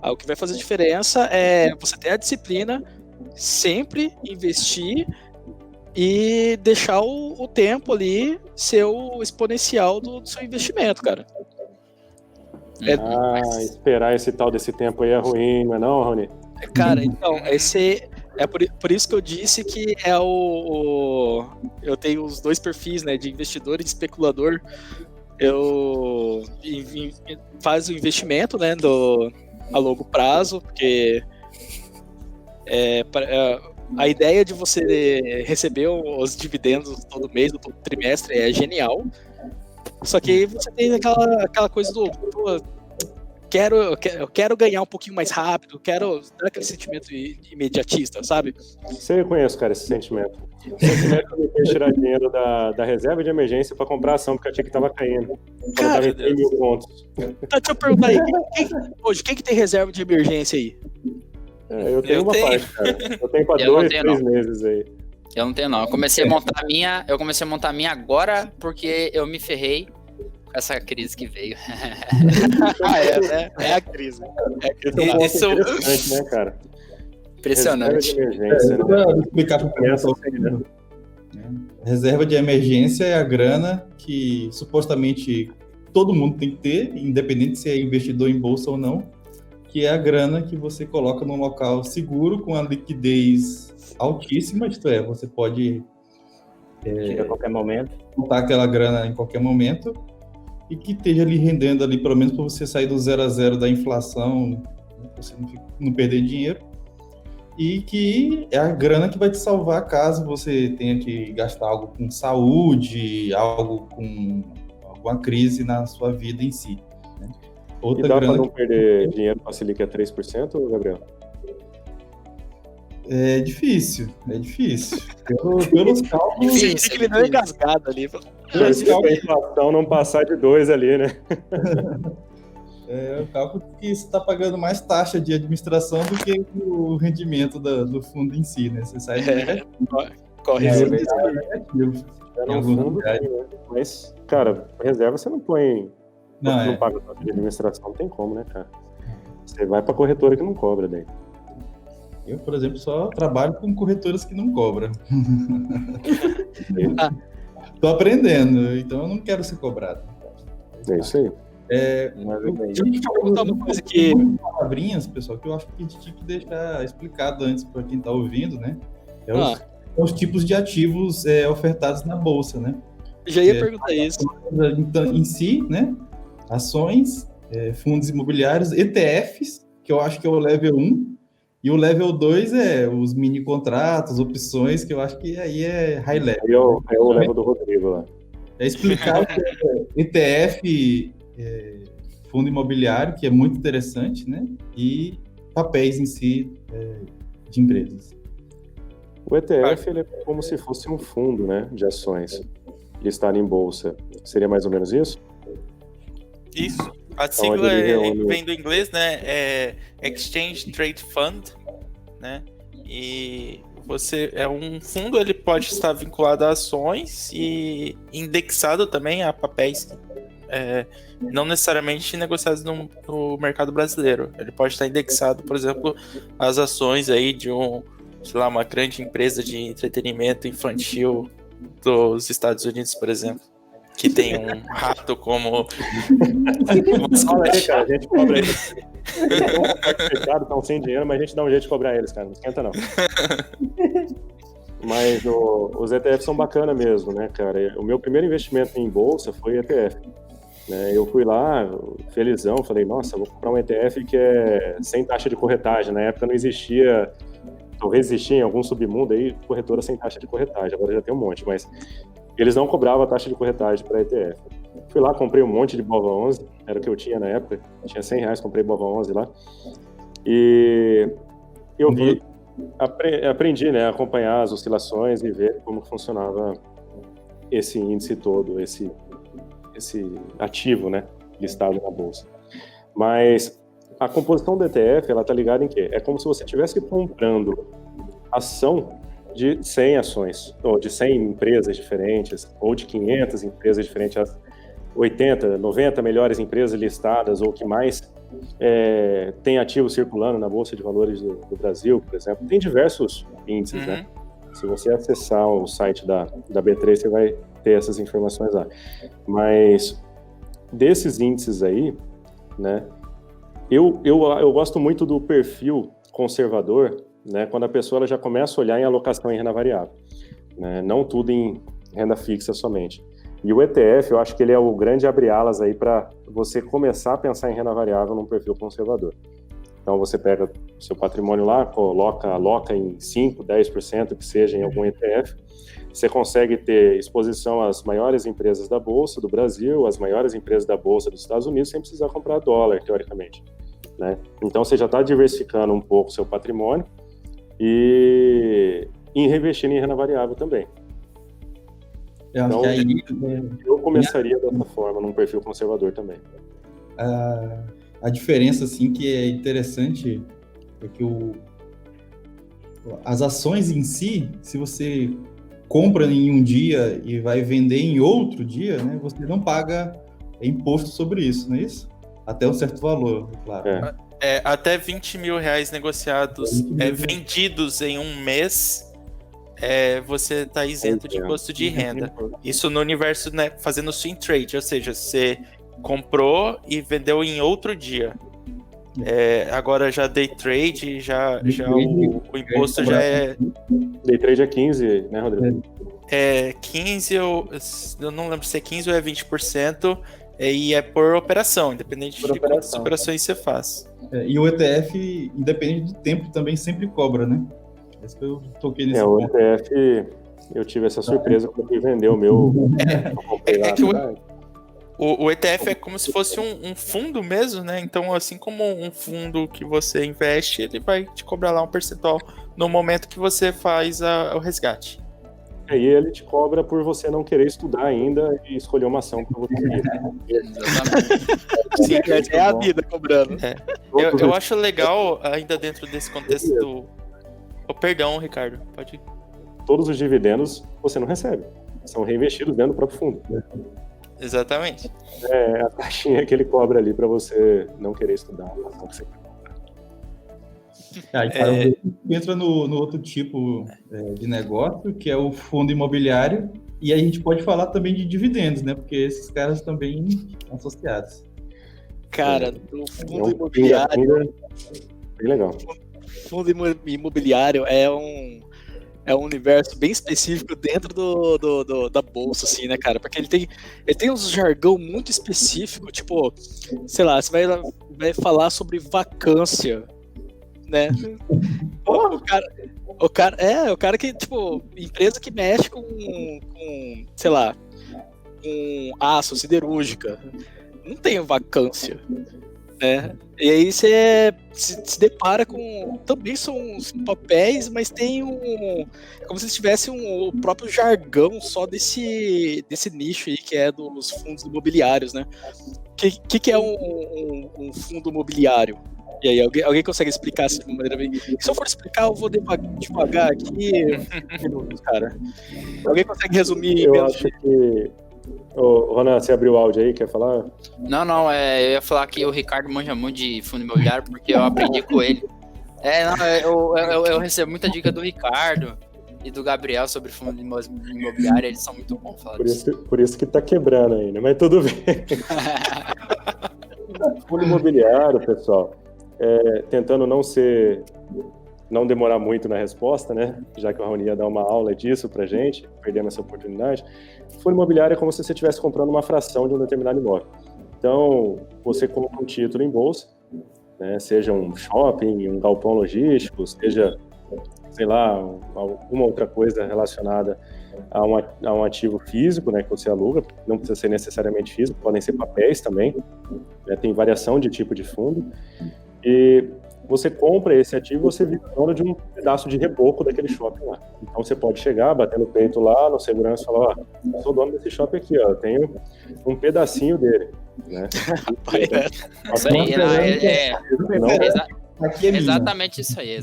O que vai fazer a diferença é você ter a disciplina, sempre investir e deixar o tempo ali ser o exponencial do seu investimento, cara. Esperar esse tal desse tempo aí é ruim, não é não, Rony? Cara, então, é por isso que eu disse que eu tenho os dois perfis, né, de investidor e de especulador. Eu faço o investimento, né, a longo prazo, porque a ideia de você receber os dividendos todo mês, todo trimestre é genial. Só que aí você tem aquela coisa eu quero ganhar um pouquinho mais rápido, quero dar aquele sentimento imediatista, sabe? Você conhece, cara, esse sentimento. O sentimento de tirar dinheiro da reserva de emergência para comprar ação, porque eu achei que tava caindo. Cara, tava em 1.000 pontos. Tá, deixa eu perguntar aí, hoje, quem que tem reserva de emergência aí? Eu tenho uma parte, cara. Eu tenho para 2, 3 meses aí. Eu não tenho, não. Eu comecei a montar a minha agora porque eu me ferrei com essa crise que veio. Né? É a crise. Isso é interessante, né, cara? Impressionante. Reserva de emergência, né? Vou explicar para o pessoal. Reserva de emergência é a grana que supostamente todo mundo tem que ter, independente se é investidor em bolsa ou não, que é a grana que você coloca num local seguro, com a liquidez altíssima, isto é, você pode a qualquer momento botar aquela grana em qualquer momento e que esteja ali rendendo ali, pelo menos para você sair do 0 a 0 da inflação, você não perder dinheiro, e que é a grana que vai te salvar caso você tenha que gastar algo com saúde, algo com alguma crise na sua vida em si, né? Outra e dá para não perder dinheiro com a Selic a 3%, Gabriel? É difícil. Pelos cálculos... Tem que ele deu engasgado ali. A inflação não passar de 2 ali, né? É o cálculo que você está pagando mais taxa de administração do que o rendimento do fundo em si, né? Você sai Corre É risco. verdade. negativo. É Em no alguns fundo, lugares. sim, né? Mas, cara, reserva você não põe. Não, Não é. paga taxa de administração, não tem como, né, cara? Você vai pra corretora que não cobra daí. Eu, por exemplo, só trabalho com corretoras que não cobram. Tô aprendendo, então eu não quero ser cobrado. É isso aí. Mas Deixa eu te perguntar uma coisa que... palavrinhas, pessoal, que eu acho que a gente tinha que deixar explicado antes para quem está ouvindo, né? Os tipos de ativos ofertados na bolsa, né? Já ia perguntar isso. Então, em si, né? Ações, fundos imobiliários, ETFs, que eu acho que é o level 1, e o level 2 é os mini contratos, opções, que eu acho que aí é high level. É o level do Rodrigo lá. É explicar o que é ETF, fundo imobiliário, que é muito interessante, né? E papéis em si de empresas. O ETF ele é como se fosse um fundo, né, de ações listado em bolsa. Seria mais ou menos isso? Isso. A Então, sigla ele reúne- vem do inglês, né? É Exchange Trade Fund, né? E você é um fundo, ele pode estar vinculado a ações e indexado também a papéis, não necessariamente negociados no mercado brasileiro. Ele pode estar indexado, por exemplo, às ações aí de uma grande empresa de entretenimento infantil dos Estados Unidos, por exemplo, que tem um rato como Fala aí, cara, a gente cobra eles. Estão sem dinheiro, mas a gente dá um jeito de cobrar eles, cara. Não esquenta, não. Mas os ETFs são bacana mesmo, né, cara? O meu primeiro investimento em bolsa foi ETF. Né? Eu fui lá, felizão, falei, nossa, vou comprar um ETF que é sem taxa de corretagem. Na época não existia, talvez existia em algum submundo aí, corretora sem taxa de corretagem. Agora já tem um monte, mas eles não cobravam a taxa de corretagem para ETF. Fui lá, comprei um monte de BOVA11, era o que eu tinha na época, tinha R$100, comprei BOVA11 lá. E eu vi, aprendi, né, a acompanhar as oscilações e ver como funcionava esse índice todo, esse ativo, né, listado na bolsa. Mas a composição do ETF, ela tá ligada em quê? É como se você estivesse comprando ação de 100 ações, ou de 100 empresas diferentes, ou de 500 empresas diferentes, as 80, 90 melhores empresas listadas, ou que mais tem ativos circulando na Bolsa de Valores do Brasil, por exemplo. Tem diversos índices, né? Se você acessar o site da B3, você vai ter essas informações lá. Mas desses índices aí, né, eu gosto muito do perfil conservador, né, quando a pessoa ela já começa a olhar em alocação em renda variável, né, não tudo em renda fixa somente. E o ETF, eu acho que ele é o grande abre-alas aí para você começar a pensar em renda variável num perfil conservador. Então você pega o seu patrimônio lá, aloca em 5%, 10%, que seja em algum ETF, você consegue ter exposição às maiores empresas da Bolsa do Brasil, às maiores empresas da Bolsa dos Estados Unidos, sem precisar comprar dólar, teoricamente, né? Então você já está diversificando um pouco o seu patrimônio e reinvestindo em renda variável também. Eu acho Então, que aí eu começaria dessa forma, num perfil conservador também. a diferença, assim, que é interessante é que as ações em si, se você compra em um dia e vai vender em outro dia, né, você não paga imposto sobre isso, não é isso? Até um certo valor, claro. Até R$20 mil negociados, vendidos em um mês, você está isento de imposto de renda. Isso no universo, né, fazendo swing trade, ou seja, você comprou e vendeu em outro dia. Agora já day trade, o imposto já é... Day trade é 15, né, Rodrigo? 15, eu não lembro se é 15 ou é 20%, e é por operação, independente de quantas operações você faz. E o ETF, independente do tempo, também sempre cobra, né? É isso que eu toquei nesse o ponto. ETF, eu tive essa surpresa quando eu fui vender o meu. O ETF é como se fosse um fundo mesmo, né? Então, assim como um fundo que você investe, ele vai te cobrar lá um percentual no momento que você faz o resgate. E ele te cobra por você não querer estudar ainda e escolher uma ação para você ir. Sim, é a vida cobrando. Eu acho legal, ainda dentro desse contexto do... perdão, Ricardo, pode ir. todos os dividendos você não recebe. São reinvestidos dentro do próprio fundo. Exatamente. É a taxinha que ele cobra ali para você não querer estudar a ação que você quer. Aí, cara, entra no outro tipo de negócio, que é o fundo imobiliário, e a gente pode falar também de dividendos, né? Porque esses caras também estão associados. Cara, no fundo imobiliário. Bem legal. Fundo imobiliário é um universo bem específico dentro da bolsa, assim, né, cara? Porque ele tem uns jargão muito específico, tipo, sei lá, você vai falar sobre vacância, né? O cara que, tipo, empresa que mexe com sei lá, com aço, siderúrgica, não tem vacância, né? E aí você se depara com... Também são papéis, mas tem como se tivesse o próprio jargão só desse nicho aí, que é dos fundos imobiliários, né? O que é um fundo imobiliário? E aí, alguém consegue explicar assim de uma maneira bem... Se eu for explicar, eu vou devagar aqui. Cara. Alguém consegue resumir? Eu acho que... Ô, Ronan, você abriu o áudio aí, quer falar? Não, eu ia falar que o Ricardo manja muito de fundo imobiliário, porque eu aprendi com ele. Eu recebo muita dica do Ricardo e do Gabriel sobre fundo imobiliário, eles são muito bons falar disso. Por isso que tá quebrando ainda, mas tudo bem. Fundo imobiliário, pessoal, tentando não demorar muito na resposta, né? Já que o Raoni ia dar uma aula disso pra gente, perdendo essa oportunidade. Fundo imobiliário é como se você estivesse comprando uma fração de um determinado imóvel. Então, você compra um título em bolsa, né? Seja um shopping, um galpão logístico, seja, sei lá, alguma outra coisa relacionada a um ativo físico, né? Que você aluga, não precisa ser necessariamente físico, podem ser papéis também, né? Tem variação de tipo de fundo. E você compra esse ativo, você vira dono de um pedaço de reboco daquele shopping lá. Então você pode chegar, bater no peito lá, no segurança e falar, eu sou dono desse shopping aqui, eu tenho um pedacinho dele, né? Isso aí, exatamente isso aí,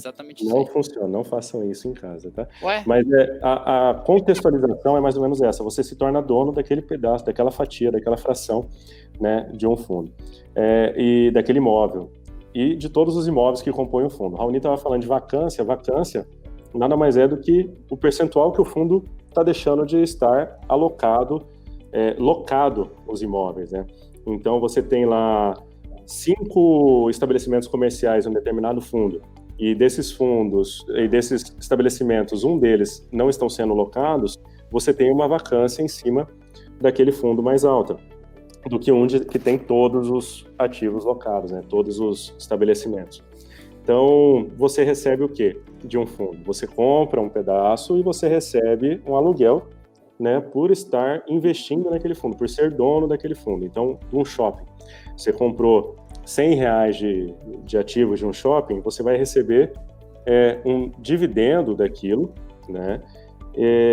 Não funciona, não façam isso em casa, tá? Ué? Mas a contextualização é mais ou menos essa, você se torna dono daquele pedaço, daquela fatia, daquela fração, né, de um fundo, e daquele imóvel. E de todos os imóveis que compõem o fundo. O Raoni estava falando de vacância. Vacância nada mais é do que o percentual que o fundo está deixando de estar alocado, locado os imóveis, né? Então você tem lá 5 estabelecimentos comerciais em um determinado fundo, e desses fundos, e desses estabelecimentos, um deles não estão sendo locados, você tem uma vacância em cima daquele fundo mais alta do que que tem todos os ativos locados, né? Todos os estabelecimentos. Então, você recebe o quê de um fundo? Você compra um pedaço e você recebe um aluguel, né? Por estar investindo naquele fundo, por ser dono daquele fundo. Então, um shopping, você comprou R$100 de ativos de um shopping, você vai receber um dividendo daquilo, né?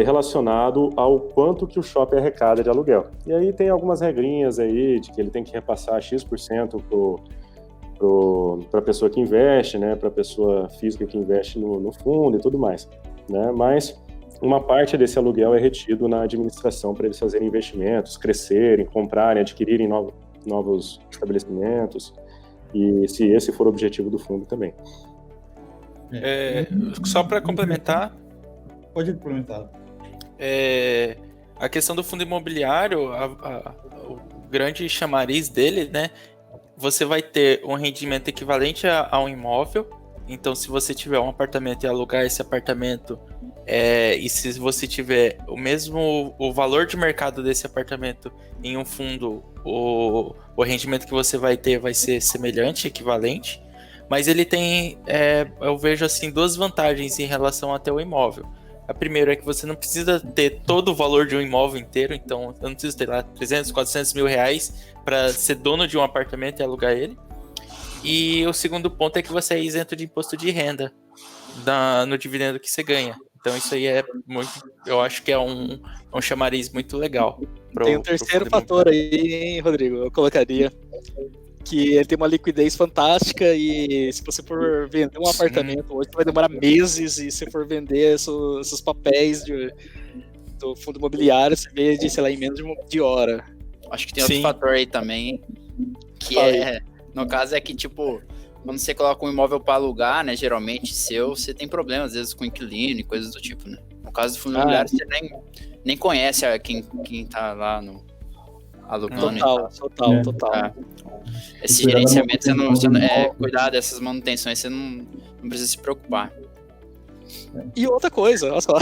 Relacionado ao quanto que o shopping arrecada de aluguel. E aí tem algumas regrinhas aí de que ele tem que repassar X% para a pessoa que investe, né, para a pessoa física que investe no fundo e tudo mais, né? Mas uma parte desse aluguel é retido na administração para eles fazerem investimentos, crescerem, comprarem, adquirirem novos estabelecimentos, e se esse for o objetivo do fundo também. Só para complementar, pode complementar. A questão do fundo imobiliário, o grande chamariz dele, né? Você vai ter um rendimento equivalente a um imóvel. Então, se você tiver um apartamento e alugar esse apartamento, e se você tiver o valor de mercado desse apartamento em um fundo, o rendimento que você vai ter vai ser semelhante, equivalente. Mas ele tem, eu vejo assim, 2 vantagens em relação até o imóvel. A primeira é que você não precisa ter todo o valor de um imóvel inteiro, então eu não preciso ter lá 300, 400 mil reais para ser dono de um apartamento e alugar ele. E o segundo ponto é que você é isento de imposto de renda no dividendo que você ganha. Então isso aí eu acho que é um chamariz muito legal. Tem um terceiro fator aí, hein, Rodrigo? Eu colocaria. que ele tem uma liquidez fantástica e se você for vender um apartamento hoje, vai demorar meses, e se for vender esses papéis do fundo imobiliário, você vende, sei lá, em menos de hora. Acho que tem outro fator aí também, que no caso é que, tipo, quando você coloca um imóvel para alugar, né, geralmente você tem problema, às vezes, com inquilino e coisas do tipo, né? No caso do fundo imobiliário, você nem conhece quem tá lá alugando. Total. Esse gerenciamento, cuidar dessas manutenções, você não precisa se preocupar. E outra coisa, olha só.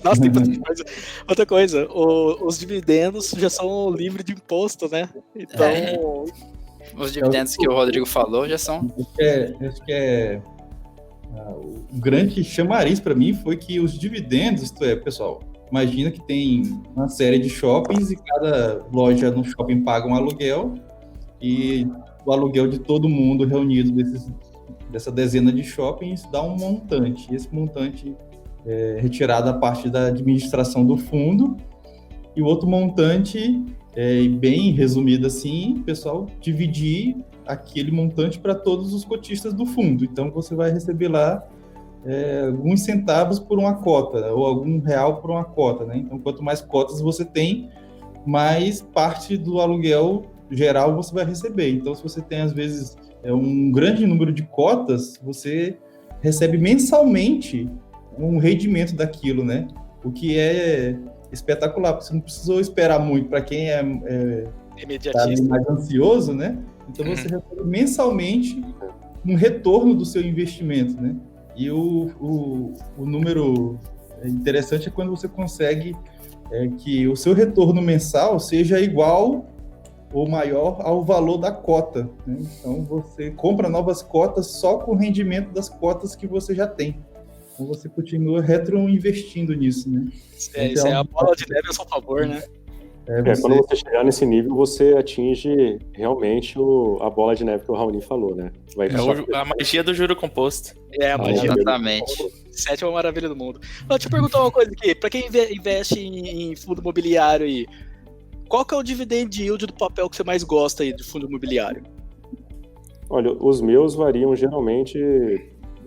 Nossa, tem bastante coisa. Outra coisa, os dividendos já são livres de imposto, né? Então. Os dividendos que o Rodrigo falou já são. Acho que o grande chamariz para mim foi que os dividendos, isto é, pessoal, imagina que tem uma série de shoppings e cada loja no shopping paga um aluguel, e o aluguel de todo mundo reunido dessa dezena de shoppings dá um montante. E esse montante é retirado a parte da administração do fundo, e o outro montante, bem resumido assim, pessoal, dividir aquele montante para todos os cotistas do fundo. Então você vai receber lá alguns centavos por uma cota, ou algum real por uma cota, né? Então, quanto mais cotas você tem, mais parte do aluguel geral você vai receber. Então, se você tem, às vezes, um grande número de cotas, você recebe mensalmente um rendimento daquilo, né? O que é espetacular, porque você não precisou esperar muito para quem imediatista, mais ansioso, né? Então, você recebe mensalmente um retorno do seu investimento, né? E o número interessante é quando você consegue que o seu retorno mensal seja igual ou maior ao valor da cota, né? Então, você compra novas cotas só com o rendimento das cotas que você já tem. Então, você continua retroinvestindo nisso, né? Isso é a bola de neve a seu favor, né? Quando você chegar nesse nível, você atinge realmente a bola de neve que o Raoni falou, né? A magia do juro composto. A magia. Exatamente. Sétima maravilha do mundo. Deixa eu perguntar uma coisa aqui. Para quem investe em fundo imobiliário aí, qual que é o dividend yield do papel que você mais gosta aí de fundo imobiliário? Olha, os meus variam geralmente...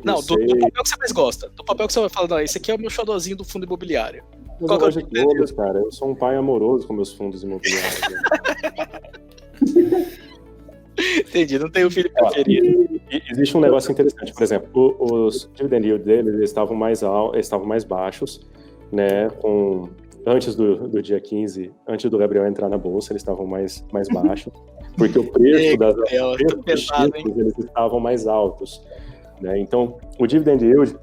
Não, do papel que você mais gosta. Do papel que você vai falar, não, esse aqui é o meu xodózinho do fundo imobiliário. Mas eu gosto de todos, cara. Eu sou um pai amoroso com meus fundos imobiliários. Entendi, não tenho filho preferido. Existe um negócio interessante, por exemplo, os dividend yield deles estavam mais baixos, né? Antes do dia 15, antes do Gabriel entrar na bolsa, eles estavam mais baixos, porque o preço dos títulos, eles estavam mais altos, né? Então, o dividend yield,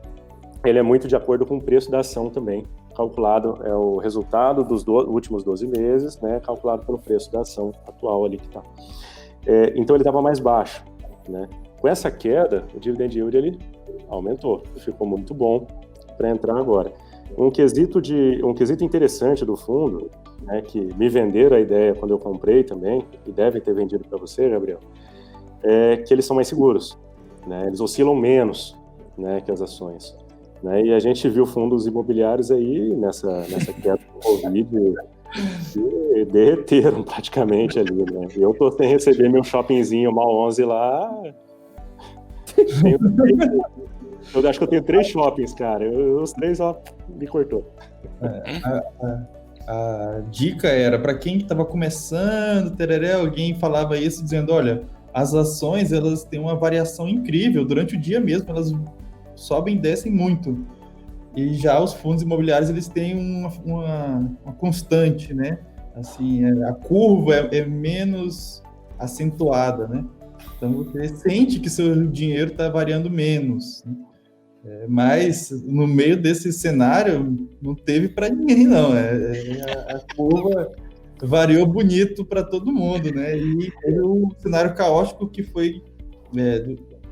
ele é muito de acordo com o preço da ação também. Calculado é o resultado dos últimos 12 meses, né, calculado pelo preço da ação atual ali que está. Então ele estava mais baixo, né? Com essa queda, o dividend yield ele aumentou, ficou muito bom para entrar agora. Um quesito interessante do fundo, né, que me venderam a ideia quando eu comprei também, e devem ter vendido para você, Gabriel, é que eles são mais seguros, né? Eles oscilam menos, né, que as ações. Né, e a gente viu fundos imobiliários aí nessa queda do Covid que derreteram praticamente ali, né? E eu tô sem receber meu shoppingzinho Mal 11 lá. Eu acho que eu tenho 3 shoppings, cara. Os 3 me cortou. A dica era para quem estava começando, alguém falava isso dizendo, olha, as ações elas têm uma variação incrível durante o dia mesmo, elas sobem e descem muito. E já os fundos imobiliários, eles têm uma constante, né? Assim, a curva é menos acentuada, né? Então, você sente que seu dinheiro está variando menos, né? Mas, no meio desse cenário, não teve para ninguém, não. A curva variou bonito para todo mundo, né? E teve um cenário caótico que foi...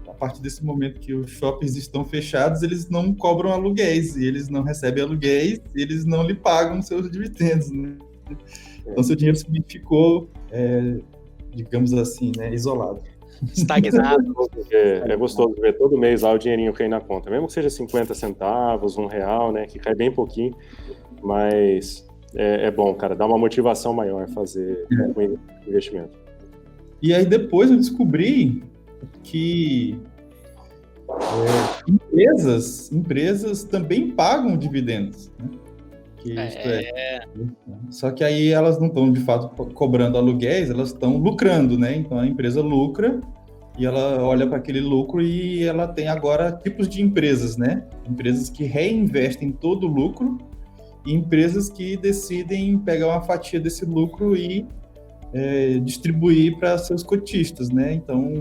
a partir desse momento que os shoppings estão fechados, eles não cobram aluguéis, e eles não recebem aluguéis, e eles não lhe pagam seus dividendos, né? Então, seu dinheiro ficou, digamos assim, né, isolado. Estagnado. É gostoso ver todo mês lá o dinheirinho cair na conta, mesmo que seja 50 centavos, R$1, né, que cai bem pouquinho, mas é bom, cara, dá uma motivação maior fazer o investimento. E aí depois eu descobri que empresas também pagam dividendos, né? Só que aí elas não estão, de fato, cobrando aluguéis, elas estão lucrando, né? Então a empresa lucra e ela olha para aquele lucro e ela tem agora tipos de empresas, né? Empresas que reinvestem todo o lucro e empresas que decidem pegar uma fatia desse lucro e distribuir para seus cotistas, né? Então,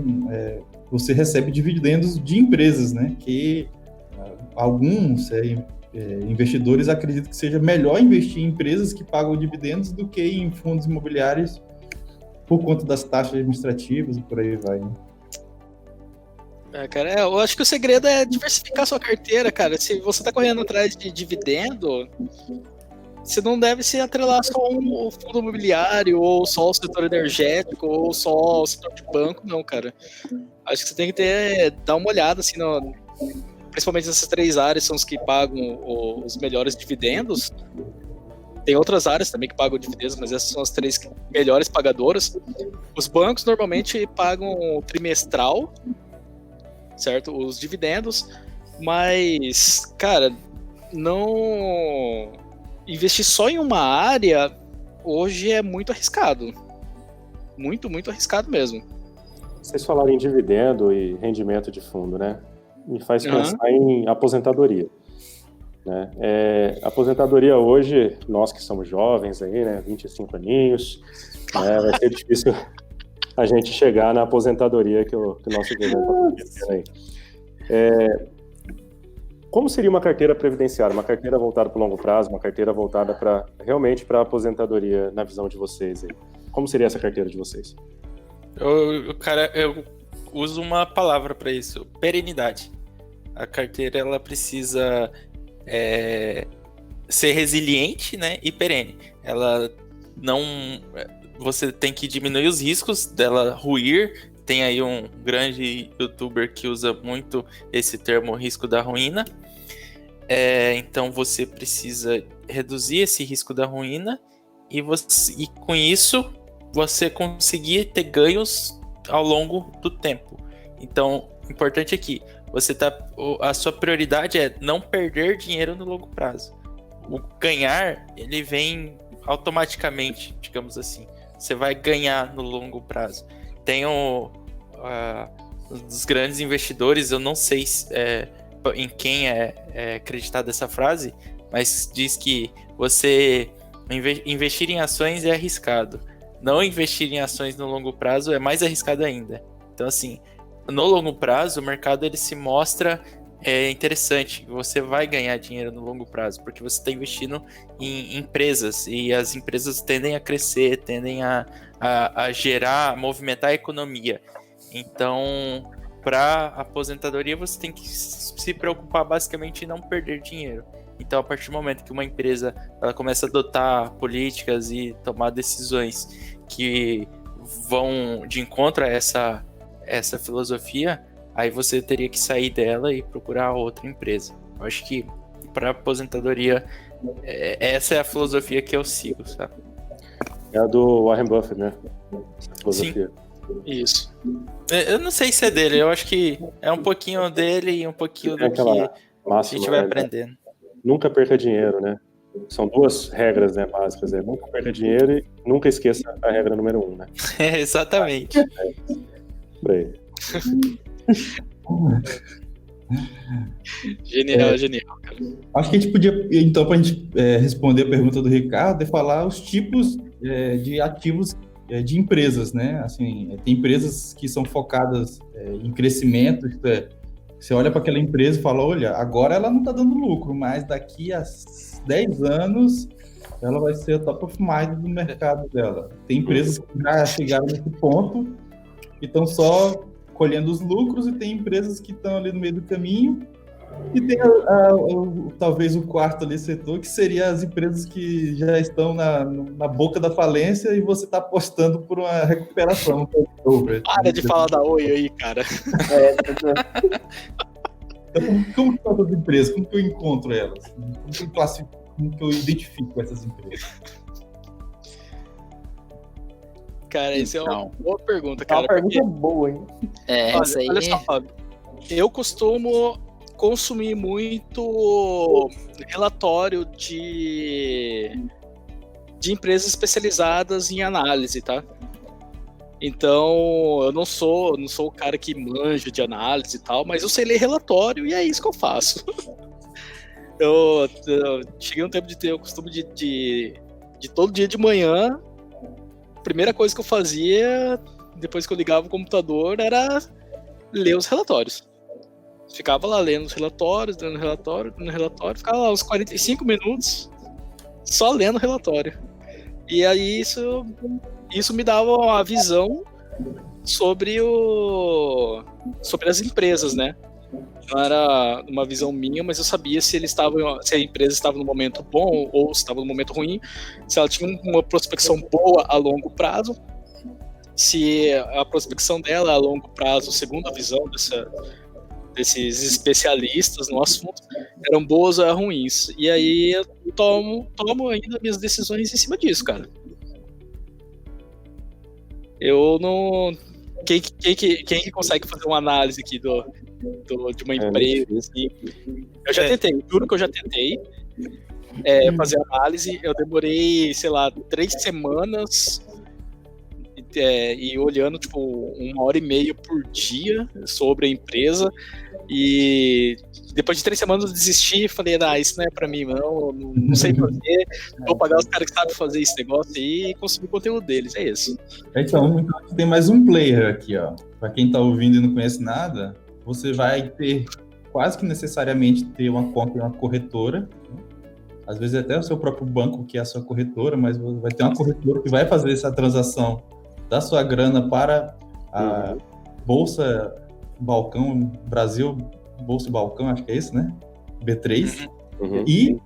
você recebe dividendos de empresas, né? Que alguns investidores acreditam que seja melhor investir em empresas que pagam dividendos do que em fundos imobiliários por conta das taxas administrativas e por aí vai, né? Cara, eu acho que o segredo é diversificar sua carteira, cara. Se você tá correndo atrás de dividendo, você não deve se atrelar só o fundo imobiliário, ou só o setor energético, ou só o setor de banco, não, cara. Acho que você tem que dar uma olhada, assim, principalmente essas 3 áreas são os que pagam os melhores dividendos. Tem outras áreas também que pagam dividendos, mas essas são as 3 melhores pagadoras. Os bancos normalmente pagam trimestral, certo? Os dividendos, mas, cara, não... Investir só em uma área hoje é muito arriscado. Muito, muito arriscado mesmo. Vocês falaram em dividendo e rendimento de fundo, né? Me faz pensar em aposentadoria. Né? Aposentadoria hoje, nós que somos jovens aí, né? 25 aninhos, né? Vai ser difícil a gente chegar na aposentadoria que o nosso governo está prometendo aí. Como seria uma carteira previdenciária? Uma carteira voltada para o longo prazo, uma carteira voltada realmente para a aposentadoria, na visão de vocês aí? Como seria essa carteira de vocês? Eu uso uma palavra para isso: perenidade. A carteira ela precisa ser resiliente, né, e perene. Ela não... Você tem que diminuir os riscos dela ruir. Tem aí um grande youtuber que usa muito esse termo, risco da ruína. Então você precisa reduzir esse risco da ruína e com isso você conseguir ter ganhos ao longo do tempo. Então, importante aqui, a sua prioridade é não perder dinheiro no longo prazo. O ganhar, ele vem automaticamente, digamos assim. Você vai ganhar no longo prazo. Tem um dos grandes investidores, eu não sei em quem é acreditada essa frase, mas diz que você investir em ações é arriscado. Não investir em ações no longo prazo é mais arriscado ainda. Então, assim, no longo prazo, o mercado ele se mostra interessante. Você vai ganhar dinheiro no longo prazo, porque você está investindo em empresas, e as empresas tendem a crescer, tendem a gerar, movimentar a economia. Então, para aposentadoria, você tem que se preocupar basicamente em não perder dinheiro. Então, a partir do momento que uma empresa ela começa a adotar políticas e tomar decisões que vão de encontro a essa filosofia, aí você teria que sair dela e procurar outra empresa. Eu acho que para aposentadoria, essa é a filosofia que eu sigo, sabe? É a do Warren Buffett, né? Essa filosofia. Sim. Isso. Eu não sei se é dele, eu acho que é um pouquinho dele e um pouquinho do que a gente vai aprendendo. Nunca perca dinheiro, né? São 2 regras, né, básicas. Nunca perca dinheiro e nunca esqueça a regra número 1, né? Exatamente. Genial, cara. Acho que a gente podia, então, para a gente responder a pergunta do Ricardo, falar os tipos de ativos de empresas, né? Assim, tem empresas que são focadas em crescimento, isto é, você olha para aquela empresa e fala, olha, agora ela não está dando lucro, mas daqui a 10 anos ela vai ser a top of mind do mercado dela. Tem empresas que já chegaram nesse ponto e estão só colhendo os lucros, e tem empresas que estão ali no meio do caminho, e tem talvez o quarto ali setor, que seria as empresas que já estão na boca da falência e você está apostando por uma recuperação. Para de falar da Oi aí, cara. Então, como que são essas empresas? Como que eu encontro elas? Como que eu identifico essas empresas? Cara, isso é uma Então. boa pergunta, É cara. uma pergunta porque, boa, hein? Essa aí. olha só, Fábio. Eu costumo consumir muito relatório de empresas especializadas em análise, tá? Então, eu não sou o cara que manja de análise e tal, mas eu sei ler relatório e é isso que eu faço. Eu cheguei um tempo de ter o costume de todo dia de manhã, a primeira coisa que eu fazia, depois que eu ligava o computador, era ler os relatórios. Ficava lá lendo os relatórios, dando relatório, ficava lá uns 45 minutos só lendo o relatório. E aí isso me dava uma visão sobre as empresas, né? Não era uma visão minha, mas eu sabia se a empresa estava no momento bom ou se estava no momento ruim, se ela tinha uma prospecção boa a longo prazo, se a prospecção dela a longo prazo, segundo a visão desses especialistas no assunto, eram boas ou ruins. E aí eu tomo ainda minhas decisões em cima disso, cara. Eu não... Quem que consegue fazer uma análise aqui de uma empresa? Assim? Eu já tentei, juro que eu já tentei fazer análise. Eu demorei, sei lá, 3 semanas e olhando, tipo, 1h30 por dia sobre a empresa. E depois de 3 semanas eu desisti e falei, isso não é pra mim, não sei fazer, vou pagar os caras que sabem fazer esse negócio aí e consumir o conteúdo deles, é isso. Então tem mais um player aqui, ó. Pra quem tá ouvindo e não conhece nada, você vai ter quase que necessariamente ter uma conta em uma corretora, né? Às vezes até o seu próprio banco que é a sua corretora, mas vai ter uma corretora que vai fazer essa transação da sua grana para a Bolsa Balcão, Brasil, Bolsa Balcão, acho que é isso, né? B3. E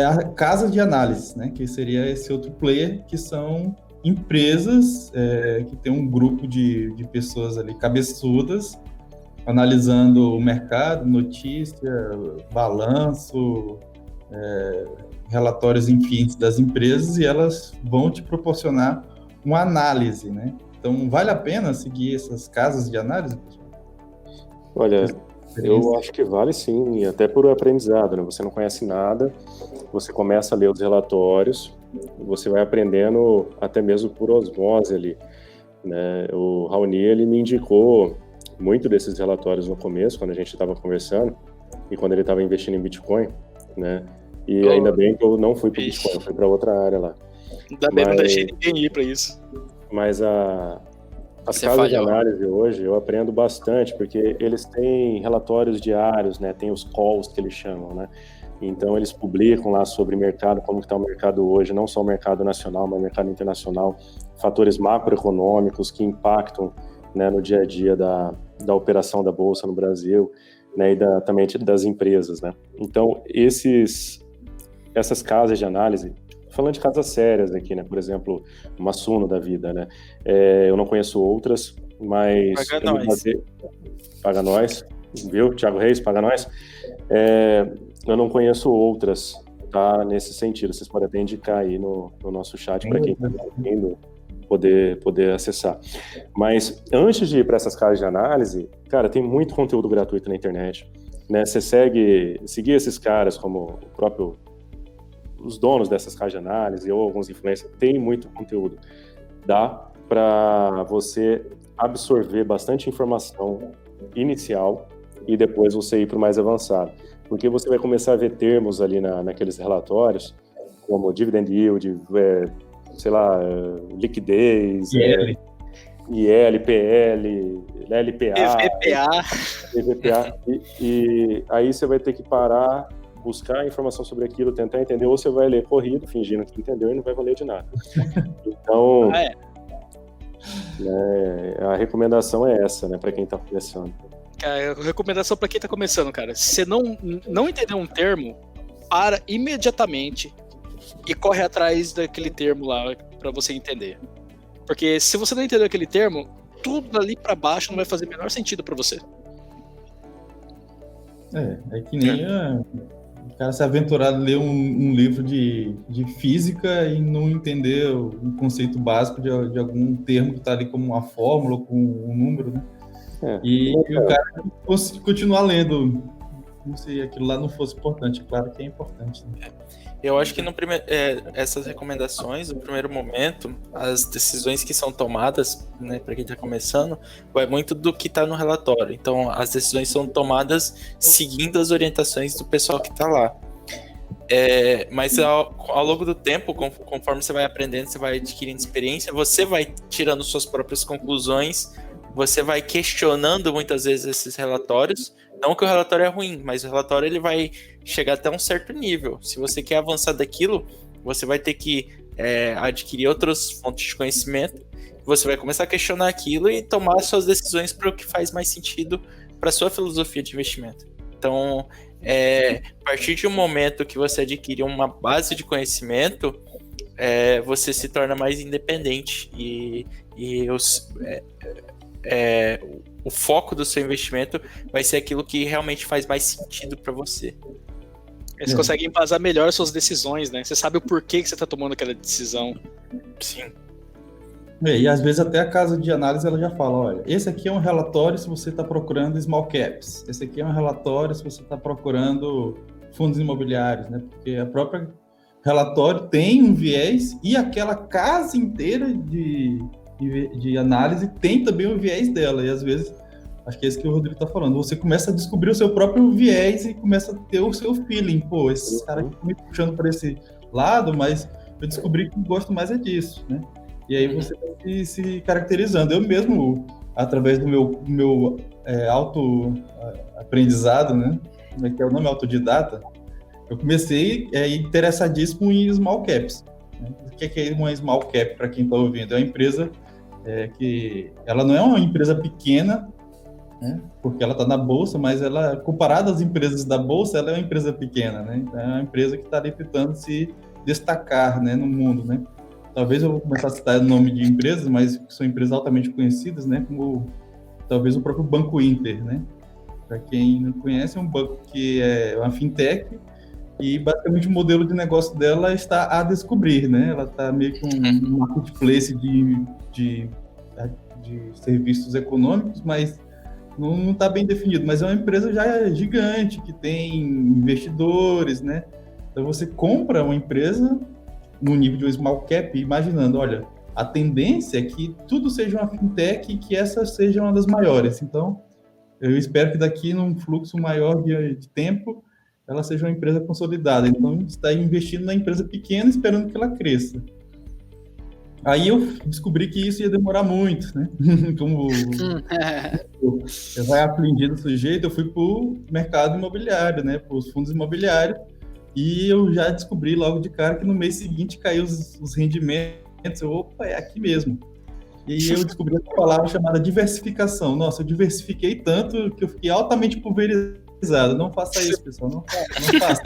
a casa de análise, né? Que seria esse outro player, que são empresas que tem um grupo de pessoas ali cabeçudas, analisando o mercado, notícia, balanço, relatórios, enfim, das empresas, e elas vão te proporcionar uma análise, né? Então, vale a pena seguir essas casas de análise, pessoal? Olha, eu acho que vale sim, até por aprendizado, né? Você não conhece nada, você começa a ler os relatórios, você vai aprendendo até mesmo por osmose ali, né? O Raoni, ele me indicou muito desses relatórios no começo, quando a gente estava conversando, e quando ele estava investindo em Bitcoin, né? E ainda bem que eu não fui para o Bitcoin, eu fui para outra área lá. Ainda bem, não deixei ninguém ir para isso. Mas as casas de análise hoje eu aprendo bastante, porque eles têm relatórios diários, né? Tem os calls que eles chamam, né? Então eles publicam lá sobre mercado, como está o mercado hoje, não só o mercado nacional, mas o mercado internacional, fatores macroeconômicos que impactam, né, no dia a dia da operação da Bolsa no Brasil, né, e também das empresas, né? Então essas casas de análise, falando de casas sérias aqui, né? Por exemplo, uma Suno da vida, né? Eu não conheço outras, mas... Paga nós, viu? Thiago Reis, paga nós. Eu não conheço outras, tá? Nesse sentido. Vocês podem até indicar aí no nosso chat para quem está ouvindo poder acessar. Mas antes de ir para essas casas de análise, cara, tem muito conteúdo gratuito na internet, né? Você seguir esses caras como o próprio os donos dessas casas de análise ou alguns influencers, tem muito conteúdo. Dá para você absorver bastante informação inicial e depois você ir para o mais avançado. Porque você vai começar a ver termos ali naqueles relatórios, como dividend yield, liquidez, IL, PL, LPA, EVPA, e aí você vai ter que parar, buscar informação sobre aquilo, tentar entender, ou você vai ler corrido, fingindo que entendeu e não vai valer de nada. Então, a recomendação é essa, né, para quem está começando. Cara, a recomendação para quem está começando, cara, se você não entender um termo, para imediatamente e corre atrás daquele termo lá para você entender. Porque se você não entender aquele termo, tudo ali para baixo não vai fazer o menor sentido para você. É que nem O cara se aventurar a ler um livro de física e não entender um conceito básico de algum termo que está ali como uma fórmula ou com um número, né? E o cara continuar lendo como se aquilo lá não fosse importante. Claro que é importante, né? Eu acho que essas recomendações, no primeiro momento, as decisões que são tomadas, né, para quem está começando, vai muito do que está no relatório. Então, as decisões são tomadas seguindo as orientações do pessoal que está lá. Mas ao longo do tempo, conforme você vai aprendendo, você vai adquirindo experiência, você vai tirando suas próprias conclusões, você vai questionando muitas vezes esses relatórios. Não que o relatório é ruim, mas o relatório ele vai chegar até um certo nível. Se você quer avançar daquilo, você vai ter que adquirir outras fontes de conhecimento. Você vai começar a questionar aquilo e tomar suas decisões para o que faz mais sentido para a sua filosofia de investimento. Então, a partir de um momento que você adquire uma base de conhecimento, você se torna mais independente o foco do seu investimento vai ser aquilo que realmente faz mais sentido para você. Eles conseguem embasar melhor as suas decisões, né? Você sabe o porquê que você está tomando aquela decisão. Sim. E às vezes até a casa de análise ela já fala, olha, esse aqui é um relatório se você está procurando small caps, esse aqui é um relatório se você está procurando fundos imobiliários, né? Porque a própria relatório tem um viés e aquela casa inteira de análise tem também o viés dela, e às vezes, acho que é isso que o Rodrigo está falando, você começa a descobrir o seu próprio viés e começa a ter o seu feeling, pô, esse cara aqui tá me puxando para esse lado, mas eu descobri que eu gosto mais disso, né? E aí você vai se caracterizando. Eu mesmo, através do meu auto-aprendizado, né? Como é que é o nome? Autodidata, eu comecei interessadíssimo em small caps. Né? O que é uma small cap, para quem está ouvindo? É uma empresa que ela não é uma empresa pequena, né? Porque ela está na bolsa, mas ela, comparada às empresas da bolsa, ela é uma empresa pequena, né? Então, é uma empresa que está ali tentando se destacar, né, no mundo, né? Talvez eu vou começar a citar o nome de empresas, mas que são empresas altamente conhecidas, né? Como talvez o próprio Banco Inter, né? Para quem não conhece, é um banco que é uma fintech e basicamente o modelo de negócio dela está a descobrir, né? Ela está meio que um marketplace de serviços econômicos, mas não está bem definido. Mas é uma empresa já gigante, que tem investidores, né? Então você compra uma empresa no nível de um small cap, imaginando, olha, a tendência é que tudo seja uma fintech e que essa seja uma das maiores. Então, eu espero que daqui, num fluxo maior de tempo, ela seja uma empresa consolidada. Então, está investindo na empresa pequena, esperando que ela cresça. Aí eu descobri que isso ia demorar muito, né? Como vai aprender desse jeito, eu fui para o mercado imobiliário, né? Para os fundos imobiliários. E eu já descobri logo de cara que no mês seguinte caiu os rendimentos. Opa, é aqui mesmo. E eu descobri uma palavra chamada diversificação. Nossa, eu diversifiquei tanto que eu fiquei altamente pulverizado. Não faça isso, pessoal. Não faça.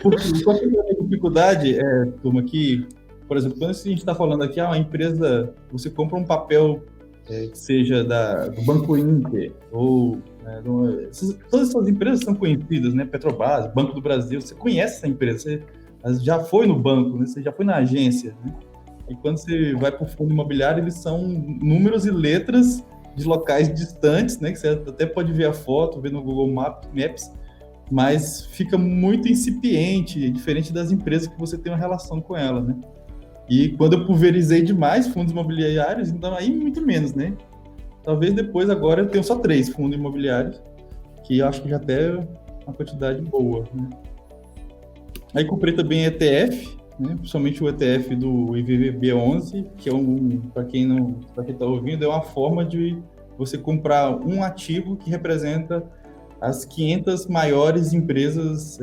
Porque qual é a dificuldade, turma, que, por exemplo, quando a gente está falando aqui, uma empresa, você compra um papel que seja do Banco Inter, ou todas essas empresas são conhecidas, né? Petrobras, Banco do Brasil, você conhece essa empresa, você já foi no banco, né? Você já foi na agência, né? E quando você vai para o fundo imobiliário, eles são números e letras de locais distantes, né? Que você até pode ver a foto, ver no Google Maps, mas fica muito incipiente, diferente das empresas que você tem uma relação com ela, né? E quando eu pulverizei demais fundos imobiliários, então aí muito menos, né? Talvez depois, agora, eu tenho só 3 fundos imobiliários, que eu acho que já até é uma quantidade boa, né? Aí comprei também ETF, né? Principalmente o ETF do IVVB11, que é para quem está ouvindo, é uma forma de você comprar um ativo que representa as 500 maiores empresas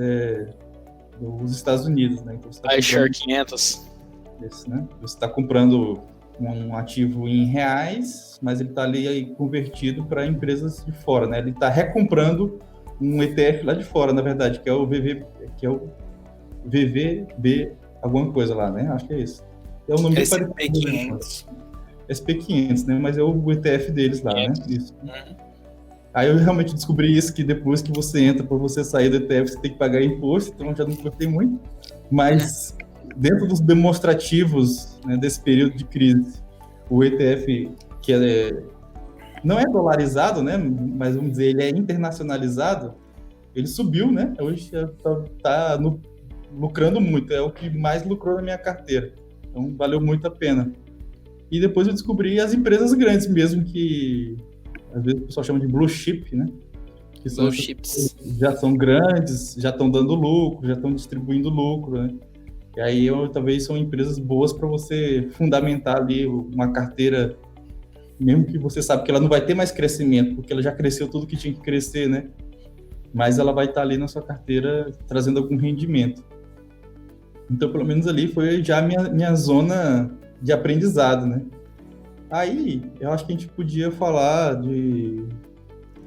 dos Estados Unidos, né? Então, iShare 500. Esse, né? Você está comprando um ativo em reais, mas ele está ali convertido para empresas de fora, né? Ele está recomprando um ETF lá de fora, na verdade, que é o VVB, alguma coisa lá, né? Acho que é isso. É o nome SP500. SP500, né? Mas é o ETF deles lá, 500. Né? Isso. Aí eu realmente descobri isso, que depois que você entra, para você sair do ETF, você tem que pagar imposto, então já não gostei muito. Mas dentro dos demonstrativos, né, desse período de crise, o ETF, que não é dolarizado, né, mas vamos dizer, ele é internacionalizado, ele subiu, né? Hoje está lucrando muito, é o que mais lucrou na minha carteira. Então, valeu muito a pena. E depois eu descobri as empresas grandes mesmo, que às vezes o pessoal chama de blue chip, né? Que são Blue chips. já são grandes, já estão dando lucro, já estão distribuindo lucro, né? E aí, talvez são empresas boas para você fundamentar ali uma carteira, mesmo que você sabe que ela não vai ter mais crescimento, porque ela já cresceu tudo que tinha que crescer, né? Mas ela vai estar ali na sua carteira trazendo algum rendimento. Então, pelo menos ali foi já a minha zona de aprendizado, né? Aí, eu acho que a gente podia falar de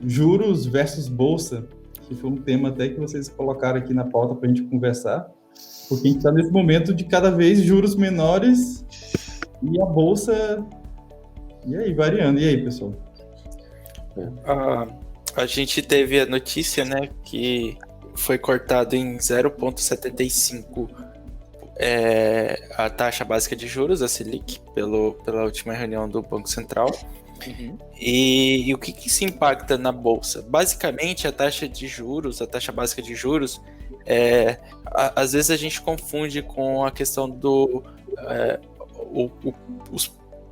juros versus bolsa, que foi um tema até que vocês colocaram aqui na pauta para a gente conversar, porque a gente está nesse momento de cada vez juros menores e a bolsa, e aí, variando. E aí, pessoal? A gente teve a notícia, né, que foi cortado em 0,75 a taxa básica de juros, a Selic, pela última reunião do Banco Central. Uhum. E o que isso impacta na Bolsa? Basicamente, a taxa básica de juros, às vezes a gente confunde com a questão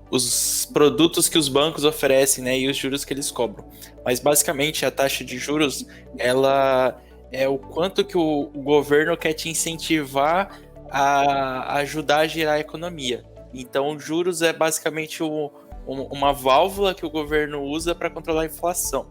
os produtos que os bancos oferecem, né, e os juros que eles cobram. Mas basicamente a taxa de juros, ela é o quanto que o governo quer te incentivar a ajudar a girar a economia. Então, juros é basicamente uma válvula que o governo usa para controlar a inflação.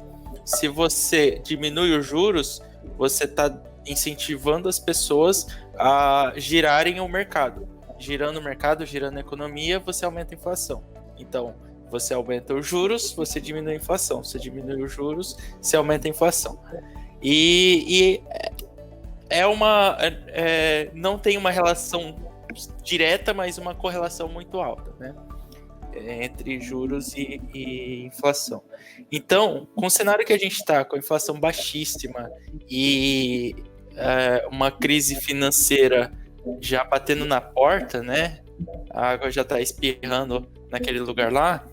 Se você diminui os juros, você está incentivando as pessoas a girarem o mercado. Girando o mercado, girando a economia, você aumenta a inflação. Então, você aumenta os juros, você diminui a inflação. Você diminui os juros, você aumenta a inflação. E não tem uma relação direta, mas uma correlação muito alta, né? Entre juros e inflação. Então, com o cenário que a gente está, com a inflação baixíssima e uma crise financeira já batendo na porta, né? A água já está espirrando naquele lugar lá.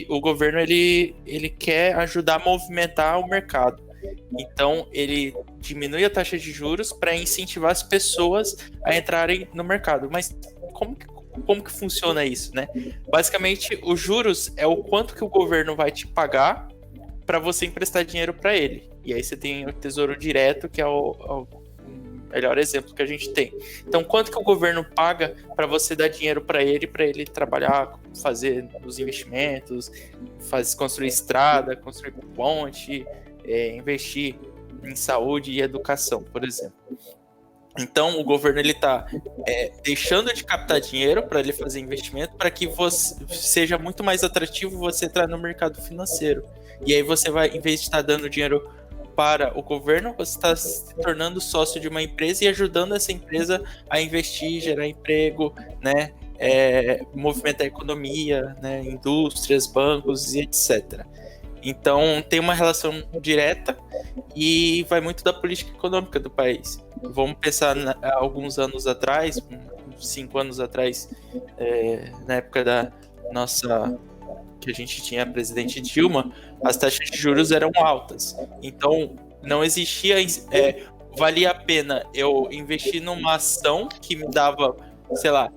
O governo ele quer ajudar a movimentar o mercado. Então, ele diminui a taxa de juros para incentivar as pessoas a entrarem no mercado. Mas como que funciona isso, né? Basicamente, os juros é o quanto que o governo vai te pagar para você emprestar dinheiro para ele. E aí você tem o Tesouro Direto, que é o melhor exemplo que a gente tem. Então, quanto que o governo paga para você dar dinheiro para ele trabalhar, fazer os investimentos, construir estrada, construir ponte, investir em saúde e educação, por exemplo. Então, o governo ele está deixando de captar dinheiro para ele fazer investimento, para que seja muito mais atrativo você entrar no mercado financeiro. E aí você vai, em vez de estar dando dinheiro para o governo, você está se tornando sócio de uma empresa e ajudando essa empresa a investir, gerar emprego, né, movimentar a economia, né, indústrias, bancos e etc. Então, tem uma relação direta e vai muito da política econômica do país. Vamos pensar alguns anos atrás, 5 anos atrás, na época da nossa... que a gente tinha a presidente Dilma, as taxas de juros eram altas. Então, não existia... valia a pena eu investir numa ação que me dava, sei lá,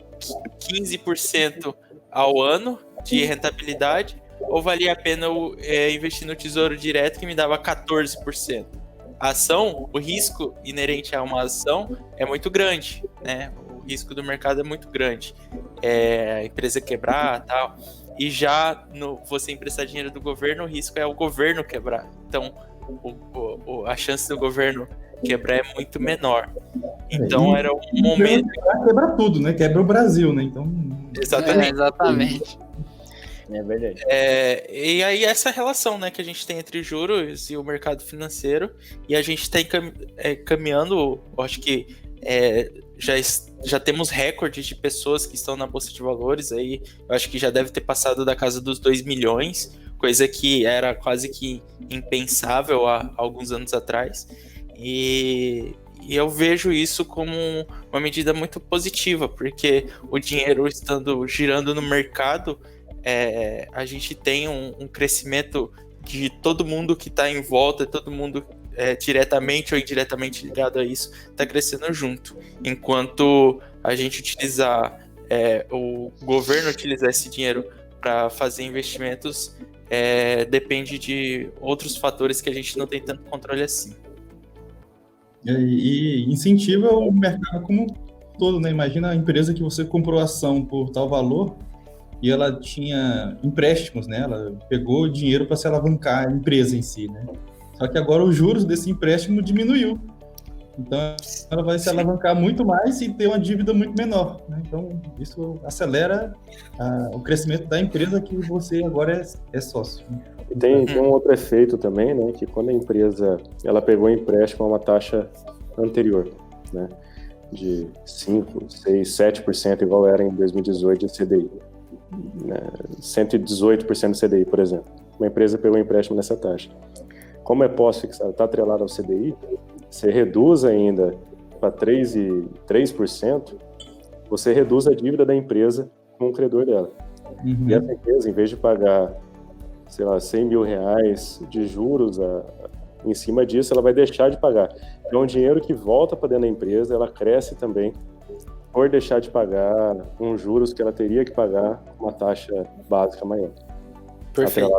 15% ao ano de rentabilidade, ou valia a pena eu investir no Tesouro Direto que me dava 14%. A ação, o risco inerente a uma ação é muito grande, né? O risco do mercado é muito grande. A empresa quebrar e tal. E já você emprestar dinheiro do governo, o risco é o governo quebrar. Então, a chance do governo quebrar é muito menor. Então, era um momento... Quebra tudo, né? Quebra o Brasil, né? Então... Exatamente. É verdade. E aí essa relação, né, que a gente tem entre juros e o mercado financeiro, e a gente está caminhando, acho que já temos recordes de pessoas que estão na Bolsa de Valores, aí eu acho que já deve ter passado da casa dos 2 milhões, coisa que era quase que impensável há alguns anos atrás, e eu vejo isso como uma medida muito positiva, porque o dinheiro estando girando no mercado, a gente tem um crescimento de todo mundo que está em volta, todo mundo diretamente ou indiretamente ligado a isso, está crescendo junto. Enquanto a gente utilizar, o governo utilizar esse dinheiro para fazer investimentos, depende de outros fatores que a gente não tem tanto controle assim. E incentiva o mercado como um todo, né? Imagina a empresa que você comprou ação por tal valor e ela tinha empréstimos, né? Ela pegou dinheiro para se alavancar a empresa em si, né? Só que agora os juros desse empréstimo diminuiu. Então ela vai se alavancar muito mais e ter uma dívida muito menor, né? Então isso acelera o crescimento da empresa que você agora é sócio. E tem um outro efeito também, né, que quando a empresa ela pegou empréstimo a uma taxa anterior, né, de 5, 6, 7%, igual era em 2018 de CDI, né, 118% de CDI, por exemplo. Uma empresa pegou empréstimo nessa taxa. Como é pós-fixado, está atrelado ao CDI, você reduz ainda para 3%, você reduz a dívida da empresa com o credor dela. Uhum. E essa empresa, em vez de pagar, sei lá, 100 mil reais de juros em cima disso, ela vai deixar de pagar. É um dinheiro que volta para dentro da empresa, ela cresce também por deixar de pagar com juros que ela teria que pagar com uma taxa básica maior. Perfeito.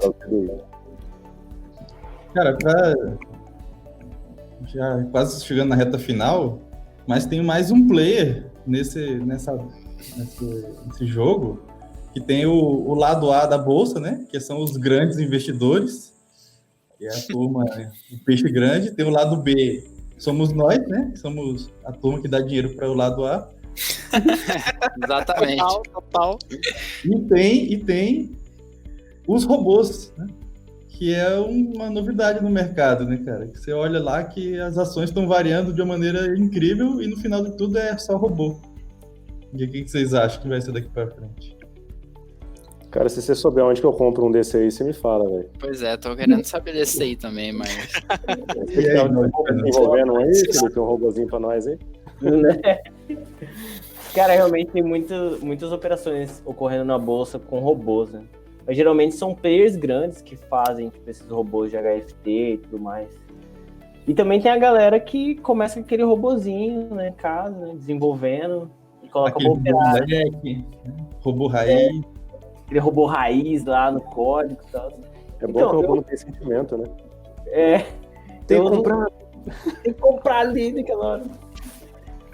Cara, já quase chegando na reta final, mas tem mais um player nesse jogo, que tem o lado A da bolsa, né? Que são os grandes investidores, que é a turma, o peixe grande. Tem o lado B, somos nós, né? Somos a turma que dá dinheiro para o lado A. Exatamente. Total. E tem os robôs, né? Que é uma novidade no mercado, né, cara? Que você olha lá que as ações estão variando de uma maneira incrível e no final de tudo é só robô. E o que vocês acham que vai ser daqui para frente? Cara, se você souber onde que eu compro um desse aí, você me fala, velho. Pois é, tô querendo saber desse aí também, mas... Você tá desenvolvendo aí, Felipe, um robôzinho pra nós aí? Cara, realmente tem muitas operações ocorrendo na bolsa com robôs, né? Mas geralmente são players grandes que fazem tipo, esses robôs de HFT e tudo mais. E também tem a galera que começa com aquele robozinho, né, em casa, né, desenvolvendo, e coloca aquele robô raiz. Aquele robô raiz lá no código e tal. É bom que o robô não tem sentimento, né? Tem que comprar ali naquela hora.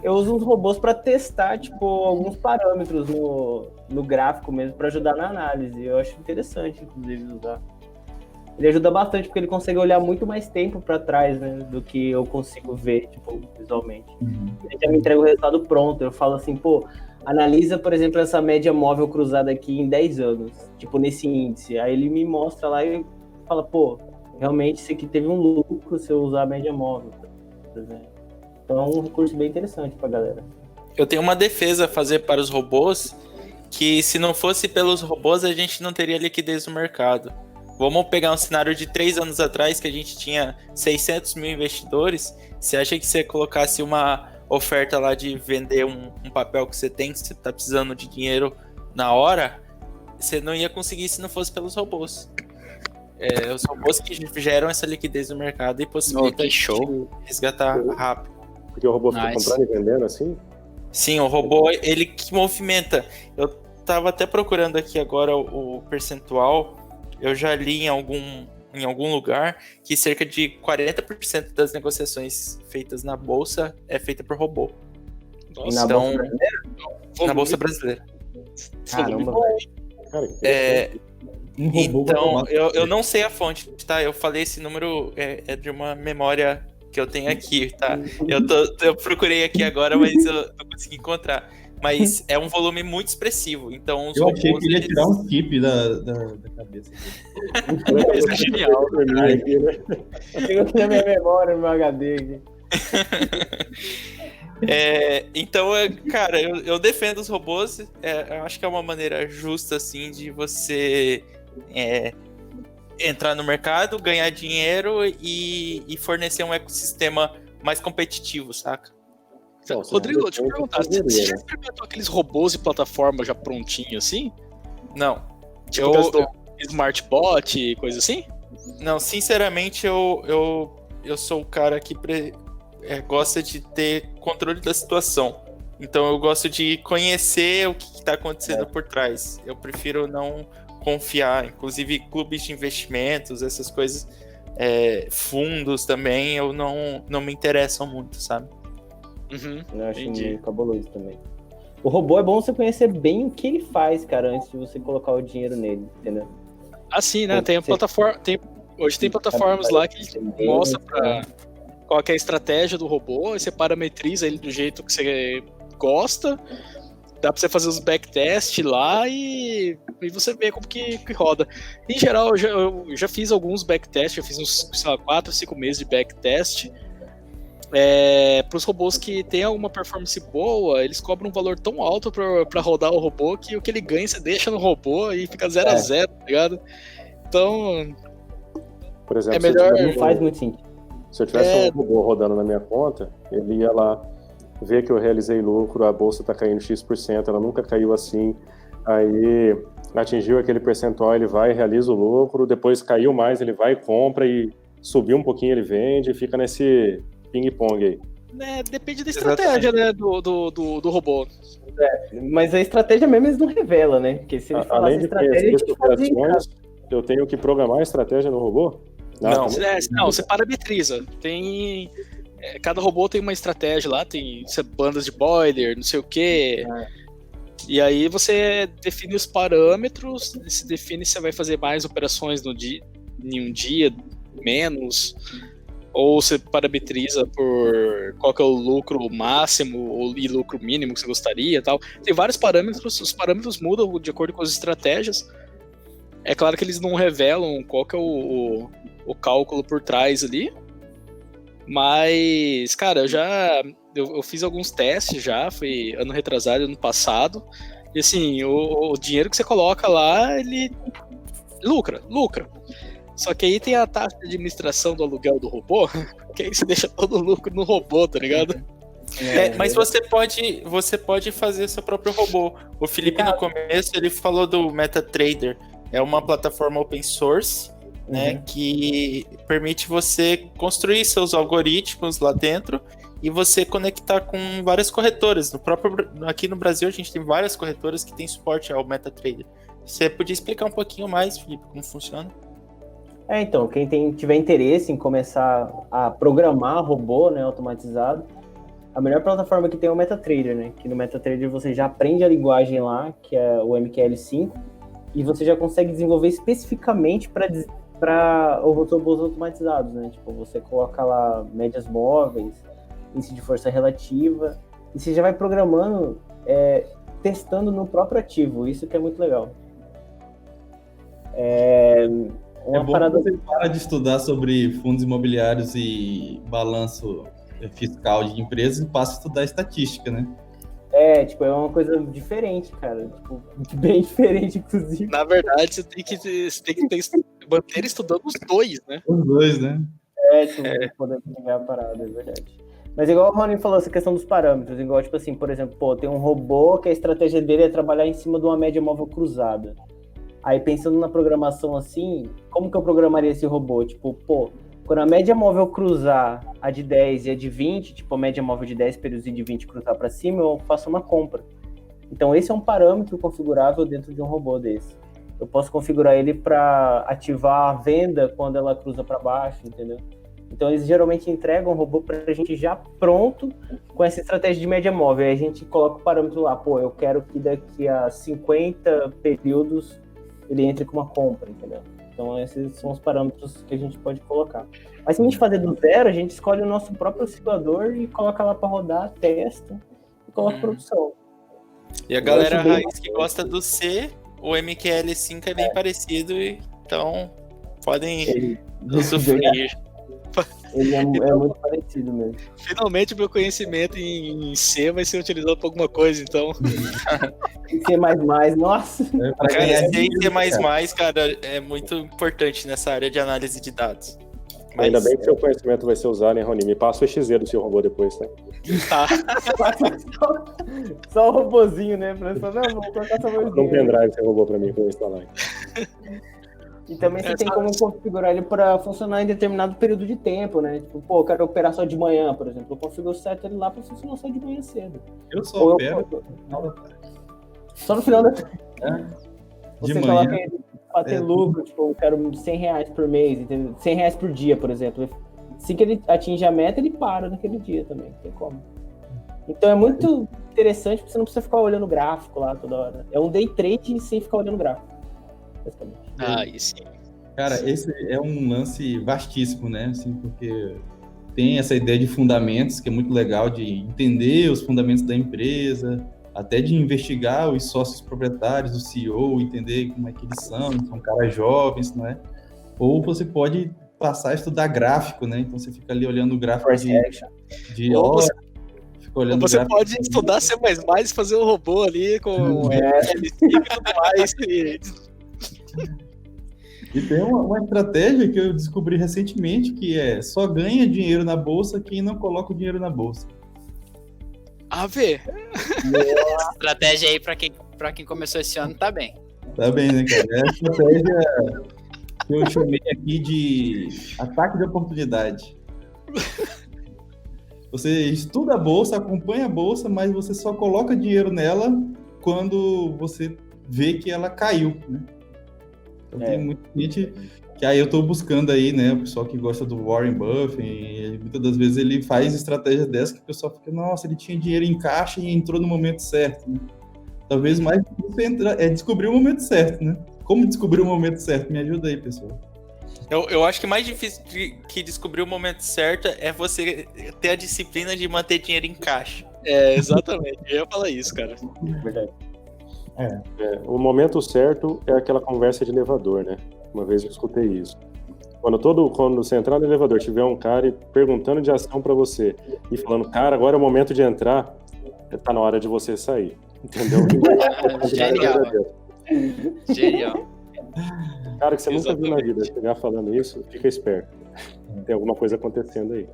Eu uso uns robôs para testar, tipo, alguns parâmetros no gráfico mesmo, para ajudar na análise. Eu acho interessante, inclusive, usar. Ele ajuda bastante, porque ele consegue olhar muito mais tempo para trás, né, do que eu consigo ver, tipo, visualmente. Uhum. Ele já me entrega o resultado pronto. Eu falo assim, pô, analisa, por exemplo, essa média móvel cruzada aqui em 10 anos, tipo, nesse índice. Aí ele me mostra lá e fala, pô, realmente isso aqui teve um lucro se eu usar a média móvel, por exemplo. Então é um recurso bem interessante pra galera. Eu tenho uma defesa a fazer para os robôs, que se não fosse pelos robôs, a gente não teria liquidez no mercado. Vamos pegar um cenário de 3 anos atrás, que a gente tinha 600 mil investidores. Você acha que você colocasse uma oferta lá de vender um papel que você tem, que você está precisando de dinheiro na hora, você não ia conseguir se não fosse pelos robôs. Os robôs que geram essa liquidez no mercado e possibilitam de resgatar rápido. Porque o robô fica comprando e vendendo assim? Sim, o robô, ele que movimenta. Eu tava até procurando aqui agora o percentual. Eu já li em algum lugar que cerca de 40% das negociações feitas na bolsa é feita por robô. Nossa, então, na bolsa brasileira. Caramba, então, eu não sei a fonte, tá? Eu falei esse número é de uma memória que eu tenho aqui, tá? Eu procurei aqui agora, mas eu não consegui encontrar. Mas é um volume muito expressivo. Então, eu achei que ele ia tirar um chip da cabeça dele. Isso é genial. Eu tenho aqui na minha memória, no meu HD aqui. Então, cara, eu defendo os robôs. Eu acho que é uma maneira justa, assim, de você entrar no mercado, ganhar dinheiro e fornecer um ecossistema mais competitivo, saca? Então, Rodrigo, deixa eu perguntar, você já experimentou aqueles robôs e plataforma já prontinho assim? Não. Tipo, SmartBot e coisa assim? Não, sinceramente, eu sou o cara que gosta de ter controle da situação. Então eu gosto de conhecer o que está acontecendo por trás. Eu prefiro não confiar. Inclusive clubes de investimentos, essas coisas, fundos também, eu não me interessam muito, sabe? Eu acho meio cabuloso também. O robô é bom você conhecer bem o que ele faz, cara, antes de você colocar o dinheiro nele, entendeu? Assim, né? Tem a plataforma. Hoje tem plataformas lá que mostra qual que é a estratégia do robô, e você parametriza ele do jeito que você gosta. Dá pra você fazer os backtest lá e você vê como que roda. Em geral, eu já fiz alguns backtests, já fiz uns, 4, 5 meses de backtest. Para os robôs que tem alguma performance boa, eles cobram um valor tão alto para rodar o robô que o que ele ganha você deixa no robô e fica 0 a 0, tá ligado? Então, por exemplo, melhor. Não faz muito sentido. Se eu tivesse um robô rodando na minha conta, ele ia lá ver que eu realizei lucro, a bolsa está caindo X%, ela nunca caiu assim, aí atingiu aquele percentual, ele vai e realiza o lucro, depois caiu mais, ele vai e compra, e subiu um pouquinho, ele vende, e fica nesse ping-pong aí. Depende da estratégia, né, do robô. Mas a estratégia mesmo eles não revelam, né? Porque se ele falasse estratégia, eu tenho que programar a estratégia no robô? Não, você parametriza. Cada robô tem uma estratégia lá, tem bandas de boiler, não sei o quê. E aí você define os parâmetros, se define se você vai fazer mais operações em um dia, menos, ou você parametriza por qual que é o lucro máximo e lucro mínimo que você gostaria e tal. Tem vários parâmetros, os parâmetros mudam de acordo com as estratégias. É claro que eles não revelam qual que é o cálculo por trás ali. Mas, cara, eu fiz alguns testes já, foi ano retrasado, ano passado. E assim, o dinheiro que você coloca lá, ele lucra. Só que aí tem a taxa de administração do aluguel do robô, que aí você deixa todo o lucro no robô, tá ligado? Mas você pode fazer seu próprio robô. O Felipe, no começo, ele falou do MetaTrader. É uma plataforma open source, né, que permite você construir seus algoritmos lá dentro e você conectar com várias corretoras. Aqui no Brasil, a gente tem várias corretoras que têm suporte ao MetaTrader. Você podia explicar um pouquinho mais, Felipe, como funciona? Então, quem tiver interesse em começar a programar robô, né, automatizado, a melhor plataforma que tem é o MetaTrader, né? Que no MetaTrader você já aprende a linguagem lá, que é o MQL5, e você já consegue desenvolver especificamente para robôs automatizados, né? Tipo, você coloca lá médias móveis, índice de força relativa, e você já vai programando, testando no próprio ativo. Isso que é muito legal. Você para de estudar sobre fundos imobiliários e balanço fiscal de empresas e passa a estudar estatística, né? É uma coisa diferente, cara. Tipo, bem diferente, inclusive. Na verdade, você tem que manter estudando os dois, né? Os dois, né? Poder pegar a parada, é verdade. Mas igual o Rony falou, essa questão dos parâmetros, igual, tipo assim, por exemplo, tem um robô que a estratégia dele é trabalhar em cima de uma média móvel cruzada. Aí, pensando na programação assim, como que eu programaria esse robô? Tipo, quando a média móvel cruzar a de 10 e a de 20, tipo, a média móvel de 10 períodos e de 20 cruzar para cima, eu faço uma compra. Então, esse é um parâmetro configurável dentro de um robô desse. Eu posso configurar ele para ativar a venda quando ela cruza para baixo, entendeu? Então, eles geralmente entregam um robô para a gente já pronto com essa estratégia de média móvel. Aí a gente coloca o parâmetro lá, eu quero que daqui a 50 períodos ele entre com uma compra, entendeu? Então, esses são os parâmetros que a gente pode colocar. Mas se a gente fazer do zero, a gente escolhe o nosso próprio oscilador e coloca lá para rodar, testa e coloca produção. E a galera raiz que gosta do C, o MQL5 é bem parecido, então podem usufruir. Ele é muito parecido mesmo. Finalmente, meu conhecimento em C vai ser utilizado para alguma coisa, então. C++, nossa. Cara, C e C++, cara, é muito importante nessa área de análise de dados. Mas... Ainda bem que seu conhecimento vai ser usado, né, Rony? Me passa o XZ do seu robô depois, tá? Tá. Só o robozinho, né? Não, vou colocar só o Não pendrive seu robô pra mim, pra eu instalar. E também você tem como configurar ele para funcionar em determinado período de tempo, né? Tipo, pô, eu quero operar só de manhã, por exemplo. Eu configuro certo ele lá para funcionar só de manhã cedo. Eu só opero só no final da tarde. De Você manhã. coloca ele para ter lucro, tipo, eu quero R$100 por mês, entendeu? R$100 por dia, por exemplo. Assim que ele atinge a meta, ele para naquele dia também, não tem como. Então é muito interessante, porque você não precisa ficar olhando o gráfico lá toda hora. É um day trade sem ficar olhando o gráfico, basicamente. Isso sim. Cara, esse é um lance vastíssimo, né? Assim, porque tem essa ideia de fundamentos, que é muito legal, de entender os fundamentos da empresa, até de investigar os sócios proprietários, o CEO, entender como é que eles são caras jovens, não é? Ou você pode passar a estudar gráfico, né? Então você fica ali olhando o gráfico de horas, fica olhando você pode estudar C++ e fazer um robô ali com LC e tudo mais. E tem uma estratégia que eu descobri recentemente, que é só ganha dinheiro na bolsa quem não coloca o dinheiro na bolsa. Vê. Estratégia aí pra quem começou esse ano tá bem. Tá bem, né, cara? É a estratégia que eu chamei aqui de ataque de oportunidade. Você estuda a bolsa, acompanha a bolsa, mas você só coloca dinheiro nela quando você vê que ela caiu, né? Então tem muita gente que aí eu tô buscando aí, né, o pessoal que gosta do Warren Buffett, e muitas das vezes ele faz estratégia dessa que o pessoal fica, nossa, ele tinha dinheiro em caixa e entrou no momento certo, né? Talvez mais difícil é descobrir o momento certo, né? Como descobrir o momento certo? Me ajuda aí, pessoal. Eu acho que mais difícil que descobrir o momento certo é você ter a disciplina de manter dinheiro em caixa. Exatamente. Eu ia falar isso, cara. Verdade. O momento certo é aquela conversa de elevador, né? Uma vez eu escutei isso. Quando você entrar no elevador, tiver um cara perguntando de ação pra você e falando, cara, agora é o momento de entrar, tá na hora de você sair. Entendeu? Genial. Cara, que você nunca viu na vida, chegar falando isso, fica esperto. Tem alguma coisa acontecendo aí.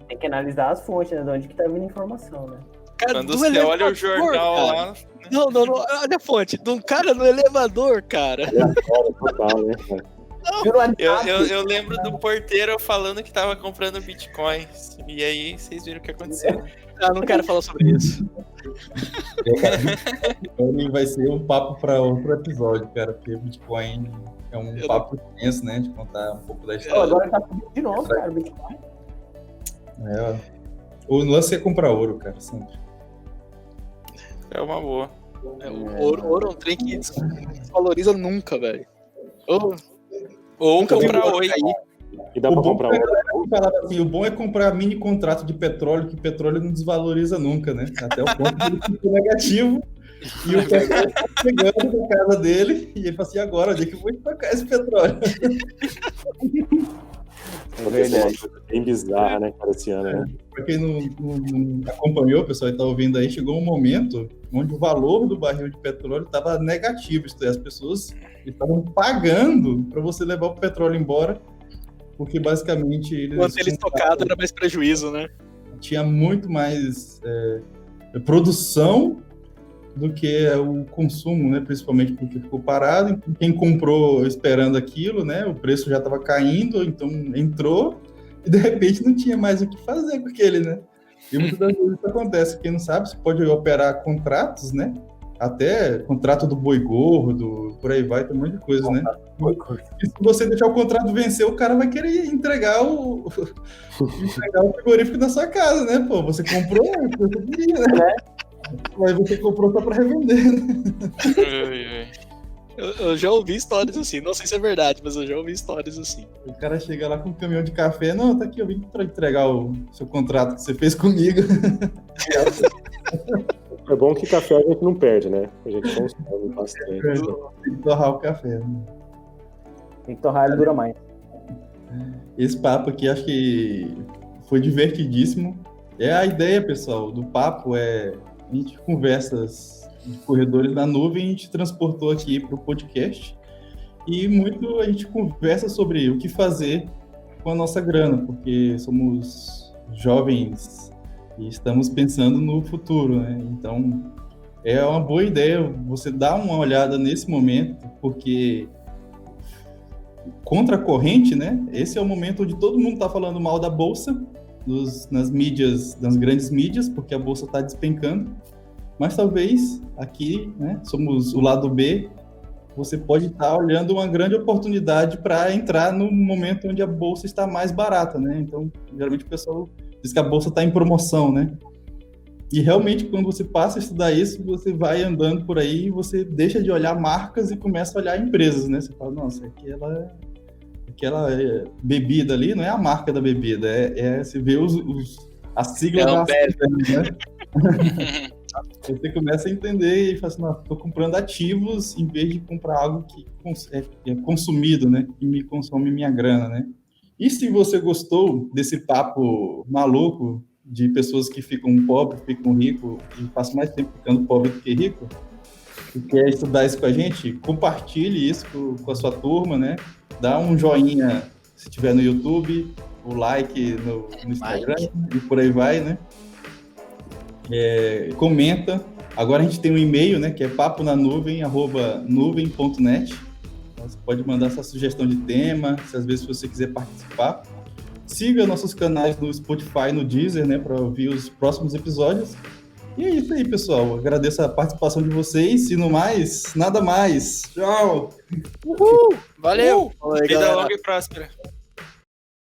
Tem que analisar as fontes, né? De onde que tá vindo a informação, né? Cara, Quando você olha o jornal lá... Não, olha a fonte. De um cara no elevador, cara. Total, né, cara? Eu lembro do porteiro falando que tava comprando bitcoins. E aí, vocês viram o que aconteceu. Não quero falar sobre isso. Vai ser um papo para outro episódio, cara, porque Bitcoin é um papo intenso, né, de contar um pouco da história. Agora tá subindo de novo, cara, o Bitcoin. O lance é comprar ouro, cara, sempre. É uma boa. Ouro é um trem que desvaloriza nunca, velho. Ou comprar oi. E dá pra comprar ouro. Assim, o bom é comprar mini contrato de petróleo, que petróleo não desvaloriza nunca, né? Até o ponto que ele fica negativo. E o petróleo tá chegando na casa dele, e ele fala assim, agora, onde é que eu vou estocar esse petróleo? É verdade. Bem bizarra, né, cara, esse ano, né? Pra quem não acompanhou, pessoal, e tá ouvindo aí, chegou um momento onde o valor do barril de petróleo estava negativo, isto é, as pessoas estavam pagando para você levar o petróleo embora, porque basicamente eles... Quanto ele estocado era mais prejuízo, né? Tinha muito mais produção do que o consumo, né? Principalmente porque ficou parado. Quem comprou esperando aquilo, né? O preço já estava caindo, então entrou e de repente não tinha mais o que fazer com aquele, né? E muitas das vezes isso acontece. Quem não sabe, você pode operar contratos, né? Até contrato do boi gordo, por aí vai, tem um monte de coisa, né? E se você deixar o contrato vencer, o cara vai querer entregar o frigorífico da sua casa, né? Pô, você comprou, você queria, né? Mas você comprou só pra revender, né? Eu já ouvi histórias assim, não sei se é verdade, mas eu já ouvi histórias assim. O cara chega lá com um caminhão de café, não, tá aqui, eu vim pra entregar o seu contrato que você fez comigo. É bom que café a gente não perde, né? A gente consome bastante. Tem que torrar o café. Né? Tem que torrar, ele dura mais. Esse papo aqui acho que foi divertidíssimo. É a ideia, pessoal, do papo, a gente conversa de corredores na nuvem, a gente transportou aqui para o podcast e muito a gente conversa sobre o que fazer com a nossa grana, porque somos jovens e estamos pensando no futuro, né? Então, é uma boa ideia você dar uma olhada nesse momento, porque contra a corrente, né? Esse é o momento onde todo mundo está falando mal da Bolsa, nas mídias, nas grandes mídias, porque a Bolsa está despencando. Mas talvez aqui, né, somos o lado B, você pode estar olhando uma grande oportunidade para entrar no momento onde a Bolsa está mais barata, né? Então, geralmente o pessoal diz que a Bolsa está em promoção, né? E realmente, quando você passa a estudar isso, você vai andando por aí e você deixa de olhar marcas e começa a olhar empresas, né? Você fala, nossa, aquela bebida ali não é a marca da bebida, você vê a sigla da sigla, né? Você começa a entender e fala assim, não, estou comprando ativos em vez de comprar algo que é consumido, né? Que me consome minha grana, né? E se você gostou desse papo maluco de pessoas que ficam pobres, ficam ricos e passam mais tempo ficando pobre do que rico, e quer estudar isso com a gente, compartilhe isso com a sua turma, né? Dá um joinha se tiver no YouTube, o like no Instagram e por aí vai, né? Comenta. Agora a gente tem um e-mail, né? Que é paponanuvem@nuvem.net. Então, você pode mandar sua sugestão de tema, se às vezes você quiser participar. Siga nossos canais no Spotify, no Deezer, né? Para ouvir os próximos episódios. E é isso aí, pessoal. Agradeço a participação de vocês. E no mais, nada mais. Tchau! Uhul! Valeu! Vida longa e próspera.